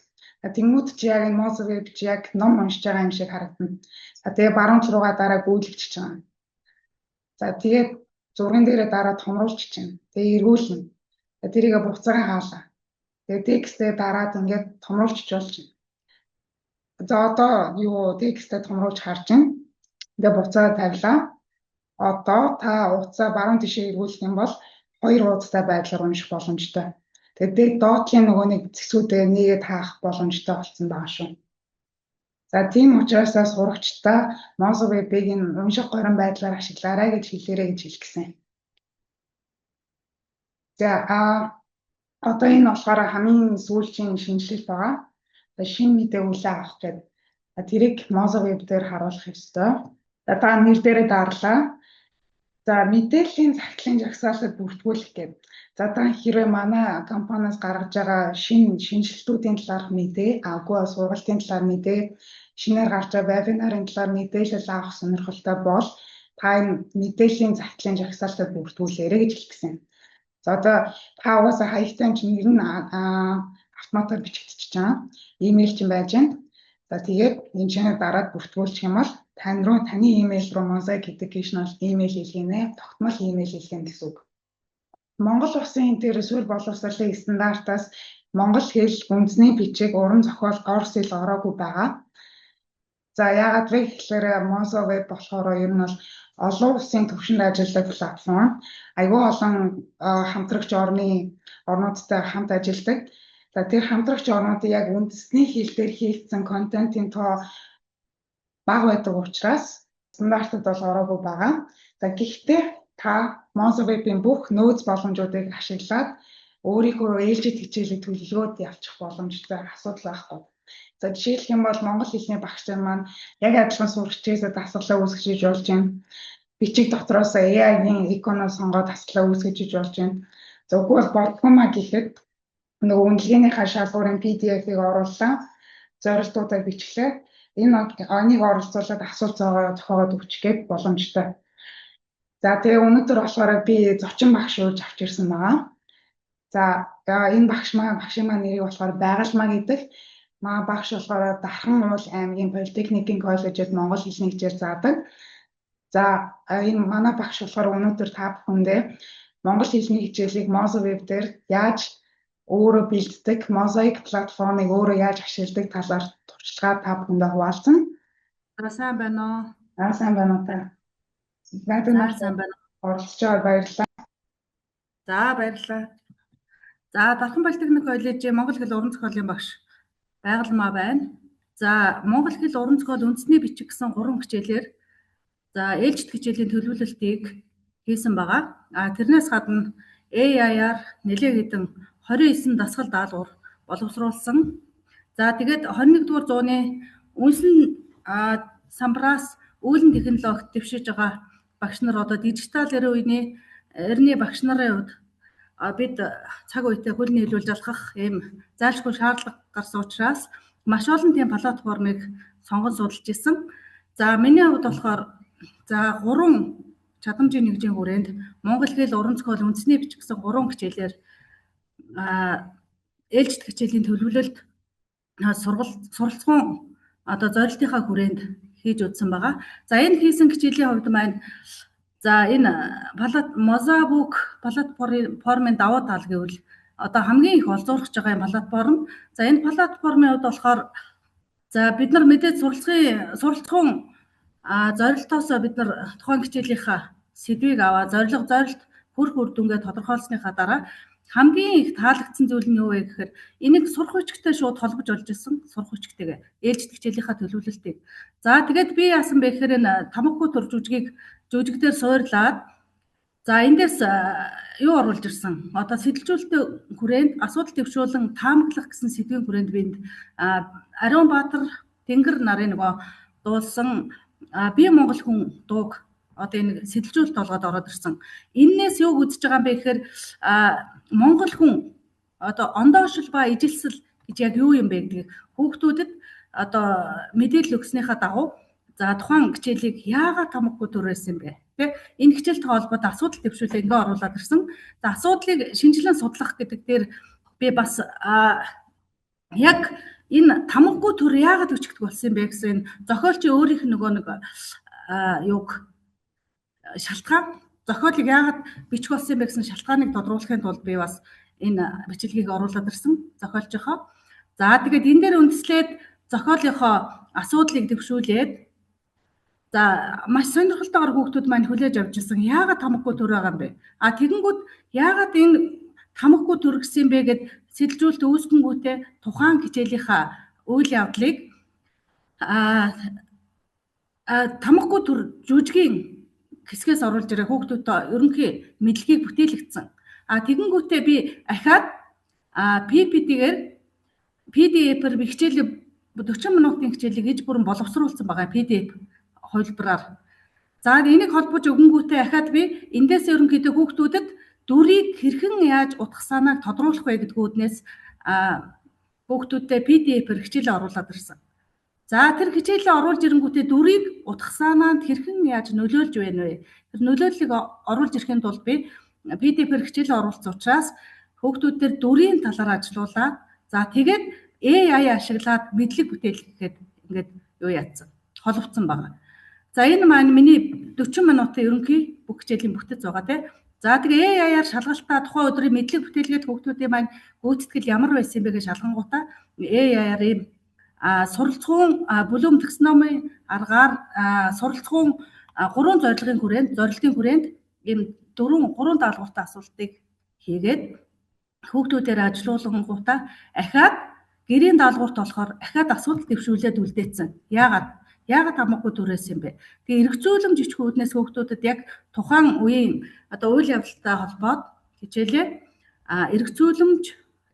A: Тэнгүүд чи яг энэ Mozweb чи яг ном уншиж байгаа юм шиг харагдана. Тэгээ баруун руугаа дараа гүйжигдчихэж байгаа. За тэгээд зурган дээрээ дараа томруулчих чинь. Тэгээ эргүүлнэ. Тэрийгэ буцаага хаалаа. Тэгээ текстээ дараад ингээд томруулчих болж байна. За одоо юу текстээ томруулж харж байна. Тэгээ буцаага тавилаа. Одоо та утсаа баруун тишээ эргүүлэх юм бол 2 уудтай байдлаар унших боломжтой. Тэгээд доотлын нөгөө нэг зэксүүдээ нэгээд хаах боломжтой болсон байгаа шүү. За тийм учраас сурагчдаа Mozweb-ийг унших горон байдлаар ашиглаарай гэж хэлээрэй гэж хэлчихсэн. За одоо энэ болохоор хамгийн сүүлийн шинжилэл байгаа. Шинэ мэдээ үлээ авах гэдэг. Тэрийг Mozweb дээр харуулах ёстой. Та нэр дээрээ дарлаа. За мэдээллийн захидлын жагсаалтад бүртгүүлэх гэдэг. За та хэрвээ манай компаниас гаргаж байгаа шинэ шинжилтүүдийн талаарх мэдээ, агуу сургалтын талаар мэдээ, шинээр гарч байгаа вебинарын талаар мэдээлэл авах сонирхолтой бол та энэ мэдээллийн захидлын жагсаалтад бүртгүүлээрэй гэж хэлсэн. За одоо та угаасаа хаягтай чинь нэр нь автоматар бичигдчихэж байгаа. Имэйл чинь байж байна. За тэгээд энэ чанар дараад бүртгүүлчих юм бол таны имэйл руу mosaic-educational имэйл хэлгэнэ, тогтмол имэйл хэлгэн гэсэн үг. Монгол улсын дээр суур боловсролын стандартаас монгол хэл үндэсний бичиг уран зохиол орос хэл ороогүй байгаа. За яагаад вэ гэхээр Mozweb болохоор ер нь бол олон улсын төвшөнд ажилладаг платформ. Айгүй олон хамтрагч орнуудтай хамт ажилладаг. За тэр хамтрагч орнуудын яг үндэсний хэл дээр хийгдсэн контентын тоо бага байдаг учраас стандартад бол ороогүй байгаа. За гэхдээ та Mozweb-ийн бүх нөөц боломжуудыг ашиглаад өөрийнхөө ээлжид хичээлийг төлөвлөгөөд явчих боломжтой асуудал байхгүй. За жишээлх юм бол монгол хэлний багш нар маань яг адилхан сурагчдээс дасгалаа үүсгэж болж байна. Бичиг дотроос AI-ийн иконоо сонгоод дасгалаа үүсгэж болж байна. За үгүй бол болдгоо маа гэхэд нөгөө үнэлгээнийхээ шалгуурын PDF-ийг орууллаа. Зорилтуудаа бичлээ. Энэ оныг оролцуулаад асуулт зохиогоод өгчих гээд боломжтой. За тэгээ өнөөдөр болохоор би зочин багш урьж авч ирсэн байгаа. За энэ багшийн маань нэрийг болохоор Байгалмаа гэдэг. Багш болохоор Дархан уул аймгийн Политехникийн коллежид монгол хэлний хичээл заадаг. За энэ манай багш болохоор өнөөдөр та бүхэндээ монгол хэлний хичээлийг Mosaic дээр яаж өөрөө бэлддэг, Mosaic платформыг өөрөө яаж ашигладаг талаар туршлагаа та бүхэндээ хуваалцсан.
B: Сайн байна уу?
A: Сайн байна уу та? Вебинар
B: сайн байна.
A: Оролцож байгаад баярлалаа.
B: За баярлалаа. За Дархан Политехник коллежийн монгол хэл уран зохиолын багш Байгалмаа байна. За монгол хэл уран зохиол үндэсний бичиг гэсэн 3 хичээлээр за ээлжид хичээлийн төлөвлөлтийг хийсэн байгаа. Тэрнээс гадна AI-аар нэлээд хэдэн 29 дасгал даалгавар боловсруулсан. За тэгээд 21-р зууны үнсэн самбараас үйлэн технологид дэвшиж байгаа багш нар одоо дижитал эрхний багш нарын хувьд бид цаг үетэй хөл нийлүүлж алхах ийм зайлшгүй шаардлага гарсан учраас маш олон тийм платформыг сонгон судалж исэн. За миний хувьд болохоор за 3 чадамжийн нэгжийн хүрээнд монгол хэл уран зохиол үндэсний бичиг гэсэн 3 хичээлээр ээлжид хичээлийн төлөвлөлт суралцсан одоо зорилтынхаа хүрээнд хийж үзсэн байгаа. За энэ хийсэн хичээлийн хувьд маань за энэ Mosaic платформын давуу тал гэвэл одоо хамгийн их олзуурч байгаа юм платформ. За энэ платформын хувьд болохоор за бид нар мэдээд суралцсан зорилтоос бид нар тухайн хичээлийнхаа сэдвийг аваа зорилт хүр дүнгээ тодорхойлсныхаа дараа хамгийн их таалагдсан зүйл нь юу вэ гэхээр энийг сурах хүчтэй шууд холбож олж исэн сурах хүчтэйгээ ээлжид хичээлийнхаа төлөвлөлтийг. За тэгээд би яасан бэ гэхээр энэ тамхи төр жүжигдээр суурлаад за эндээс юу оруулж ирсэн? Одоо сэтэлжүүлэлтийн хүрээнд асуудал төвшүүлэн таамаглах гэсэн сэдвийн хүрээнд бинд Ариун Баатар Тэнгэр нарын нөгөө дуулсан би Монгол хүн дууг одоо энэ сэтэлжүүлэлт болгоод ороод ирсэн. Эннээс юу үзэж байгаа юм бэ гэхээр Монгол хүн одоо ондоошил ба ижилсэл гэж яг юу юм бэ гэдгийг хүүхдүүдэд одоо мэдээлэл өгснийхаа дагуу за тухайн хичээлийг яагаад тамгагүй төрөөсөн юм бэ? Тэ энэ хичээлтэй холбоотой асуудал төвшүүлээ ингээ оруулаад ирсэн. За асуудлыг шинжилэн судлах гэдэг дээр би бас яг энэ тамгагүй төр яагаад өчгдөг болсон юм бэ гэсэн энэ зохиолчийн өөрийнх нь нөгөө нэг юг шалтгаан зохиолыг яагаад бичих болсон юм бэ гэсэн шалтгааныг тодруулахын тулд би бас энэ бичлэгийг оруулаад ирсэн зохиолчийнхоо. За тэгээд энэ дээр үндэслээд зохиолынхоо асуудлыг төвшүүлээд за маш сонирхолтойгоор хүүхдүүд маань хүлээж авч ирсэн. Яагаад тамгагүй төр байгаа юм бэ? Тэгэнгүүт яагаад энэ тамгагүй төр гэсэн юм бэ гэд сэтэлжүүлэлт үүсгэнгүүтээ тухайн хичээлийнхаа үйл явдлыг тамгагүй төр жүжигийн хэсгээс оруулж ирээ хүүхдүүдтэй ерөнхий мэдлэгийг бүтээлгдсэн. Тэгэнгүүтээ би ахаад PDF-ээр би хичээлээ 40 минутын хичээлийг иж бүрэн боловсруулсан байгаа PDF хувилбараар. За энийг холбож өгөнгүүтээ ахаад би эндээс ерөнхийдөө хүүхдүүдэд дүрийг хэрхэн яаж утгасаанаа тодруулах вэ гэдгүүднээс хүүхдүүдтэй PDF-ээр хичээлээ оруулаад ирсэн. За тэр хичээлээ оруулж ирэнгүүтээ дүрийг утгасаанаад хэрхэн яаж нөлөөлж байна вэ? Тэр нөлөөллийг оруулж ирэхин тулд би PDF-ээр хичээлээ оруулсан учраас хүүхдүүдээр дүрийн талаар ажилуулаад за тэгээд AI ашиглаад мэдлэг бүтээлгэхэд ингээд юу яатсан холбогдсон байгаа. За энэ маань миний 40 минутын ерөнхий бүх хичээлийн бүтэц байгаа тийм. За тэгээ AI-аар шалгалтаа тухайн өдрийн мэдлэг бүтээлгээд хүүхдүүдийн маань гүйцэтгэл ямар байсан бэ гэж шалгангуудаа AI-аар ийм суралцгуун Bloom taxonomy аргаар суралцгуун 3 зорилтын хүрээнд ийм 3 даалгавартай асуултыг хийгээд хүүхдүүдээр ажилуулгангуудаа ахаад гэрийн даалгаварт болохоор ахаад асуудал төвшүүлээд үлдээсэн. Яагаад тамгагүй төрөөс юм бэ? Тэгээ эргцүүлэмж ичгүүднээс хүүхдүүдэд яг тухайн үеийн одоо үйл явдалтай холбоод хичээлээ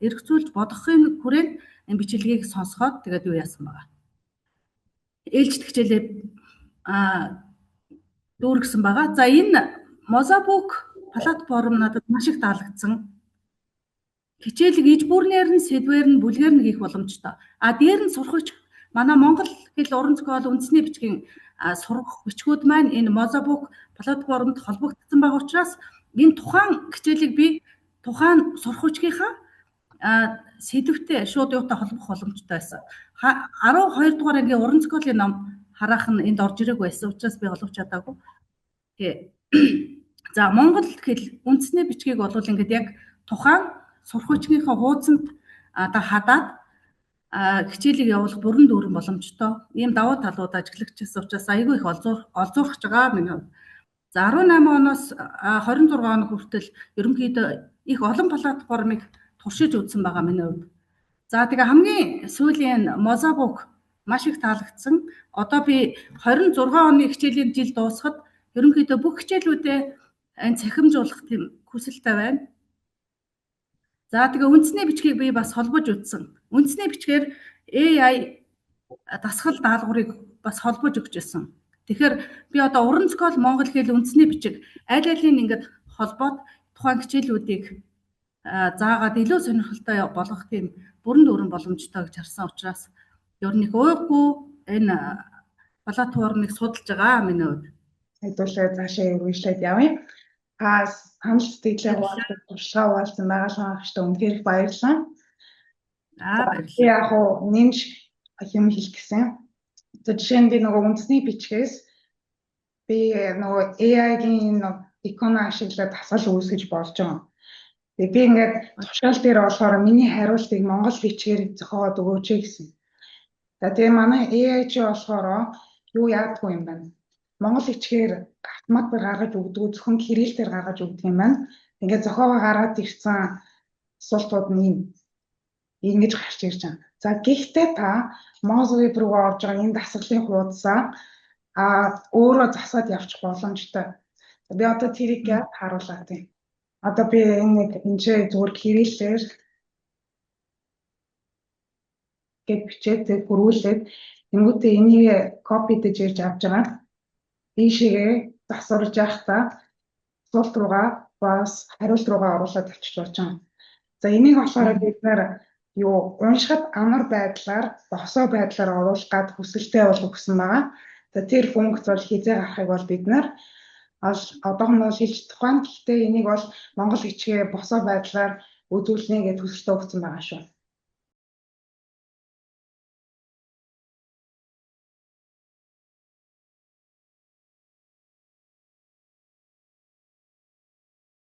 B: эргцүүлж бодохын хүрээнд энэ бичлэгийг сонсоход тэгээд юу яасан байгаа. Ээлжид хичээлээ дүүргэсэн байгаа. За энэ Mosaic платформ надад маш их таалагдсан. хичээлийг иж бүрнээр нь сэдвээр нь бүлгээр нь хийх боломжтой. Дээр нь сурах бичих манай Монгол хэл уран зохиол үндэсний бичгийн сурах бичгүүд маань энэ Mozabook платформд холбогдсон байгаа учраас энэ тухайн хичээлийг би тухайн сурах бичгийнхаа сэдвтэй шууд юутай холбох боломжтой байсан. 12 дугаар ангийн уран зохиолын ном харах нь энд орж ирэх байсан учраас би олгож чадаагүй. За Монгол хэл үндэсний бичгийг бол ингээд яг тухайн сурах бичгийнхаа хуудсанд хадаад хичээлийг явуулах бүрэн дүүрэн боломжтой. Ийм давуу талууд ажиглагчсан учраас айгүй их олзуурч байгаа миний хувьд. За 18 оноос 26 он хүртэл ерөнхийдөө их олон платформыг туршиж үзсэн байгаа миний хувьд. За тэгээ хамгийн сүүлийн Mozabook маш их таалагдсан. Одоо би 26 оны хичээлийн жил дуусахад ерөнхийдөө бүх хичээлүүдээ энэ цахимжуулах тийм хүсэлтэй байна. За тэгээ үндэсний бичгийг би бас холбож үзсэн. Үндэсний бичгээр AI дасгал даалгаврыг бас холбож өгч байсан. Тэгэхээр би одоо уран зохиол монгол хэл үндэсний бичиг аль алийг ингээд холбоод тухайн хичээлүүдийг заагаад илүү сонирхолтой болгох тийм бүрэн дүүрэн боломжтой гэж харсан учраас ер нь их ууйгүй энэ платформыг судалж байгаа миний хувьд.
A: Хэдүүлээ цаашаа үргэлжлээд явъя. Санал сэтгэлээ туршлагаа хуваалцсан байгаа шүүхтэй үнэхээр их баярлалаа.
B: Баярлалаа.
A: Яг хоо нэмж юм хэлэх гэсэн. Жишээ нь би нөгөө үндэсний бичгээс би нөгөө AI-гийн икона ашиглаад дасгал үүсгэж болж байгаа. Тэгээ би ингээд тушаал дээр болохоор миний хариултыг монгол бичгээр зохиоод өгөөч гэсэн. За тэгээ манай AI чи болохоор юу яадгүй юм байна. Монгол бичгээр автомат гаргаж өгдөг, зөвхөн кириллээр гаргаж өгдөг юм байна. Ингээд зохиогоо гаргаад ирсэн асуултууд нь ингэж гарч ирж байна. За гэхдээ та Mozabook руу орж байгаа энэ дасгалын хуудасаа өөрөө засаад явчих боломжтой. Би одоо тэрийг харуулаад байна. Одоо би энэ зүгээр кириллээр гэд бичээд бүрүүлээд тэнгуүтээ энийг копидэж ирж авч байгаа. Ийшээгээ засварж явахдаа асуулт руугаа бас хариулт руугаа оруулаад авчиж болж байгаа. За энийг болохоор бид нэр уншихад амар байдлаар босоо байдлаар оруулах гад хүсэлтэй болгосон байгаа. За тэр функц бол хизээ гарахыг бол бид нар одоохондоо шилж тухайн гэхдээ энийг бол монгол бичгээ босоо байдлаар үзүүлнэ гэж төсөлтөө өгсөн байгаа шүү.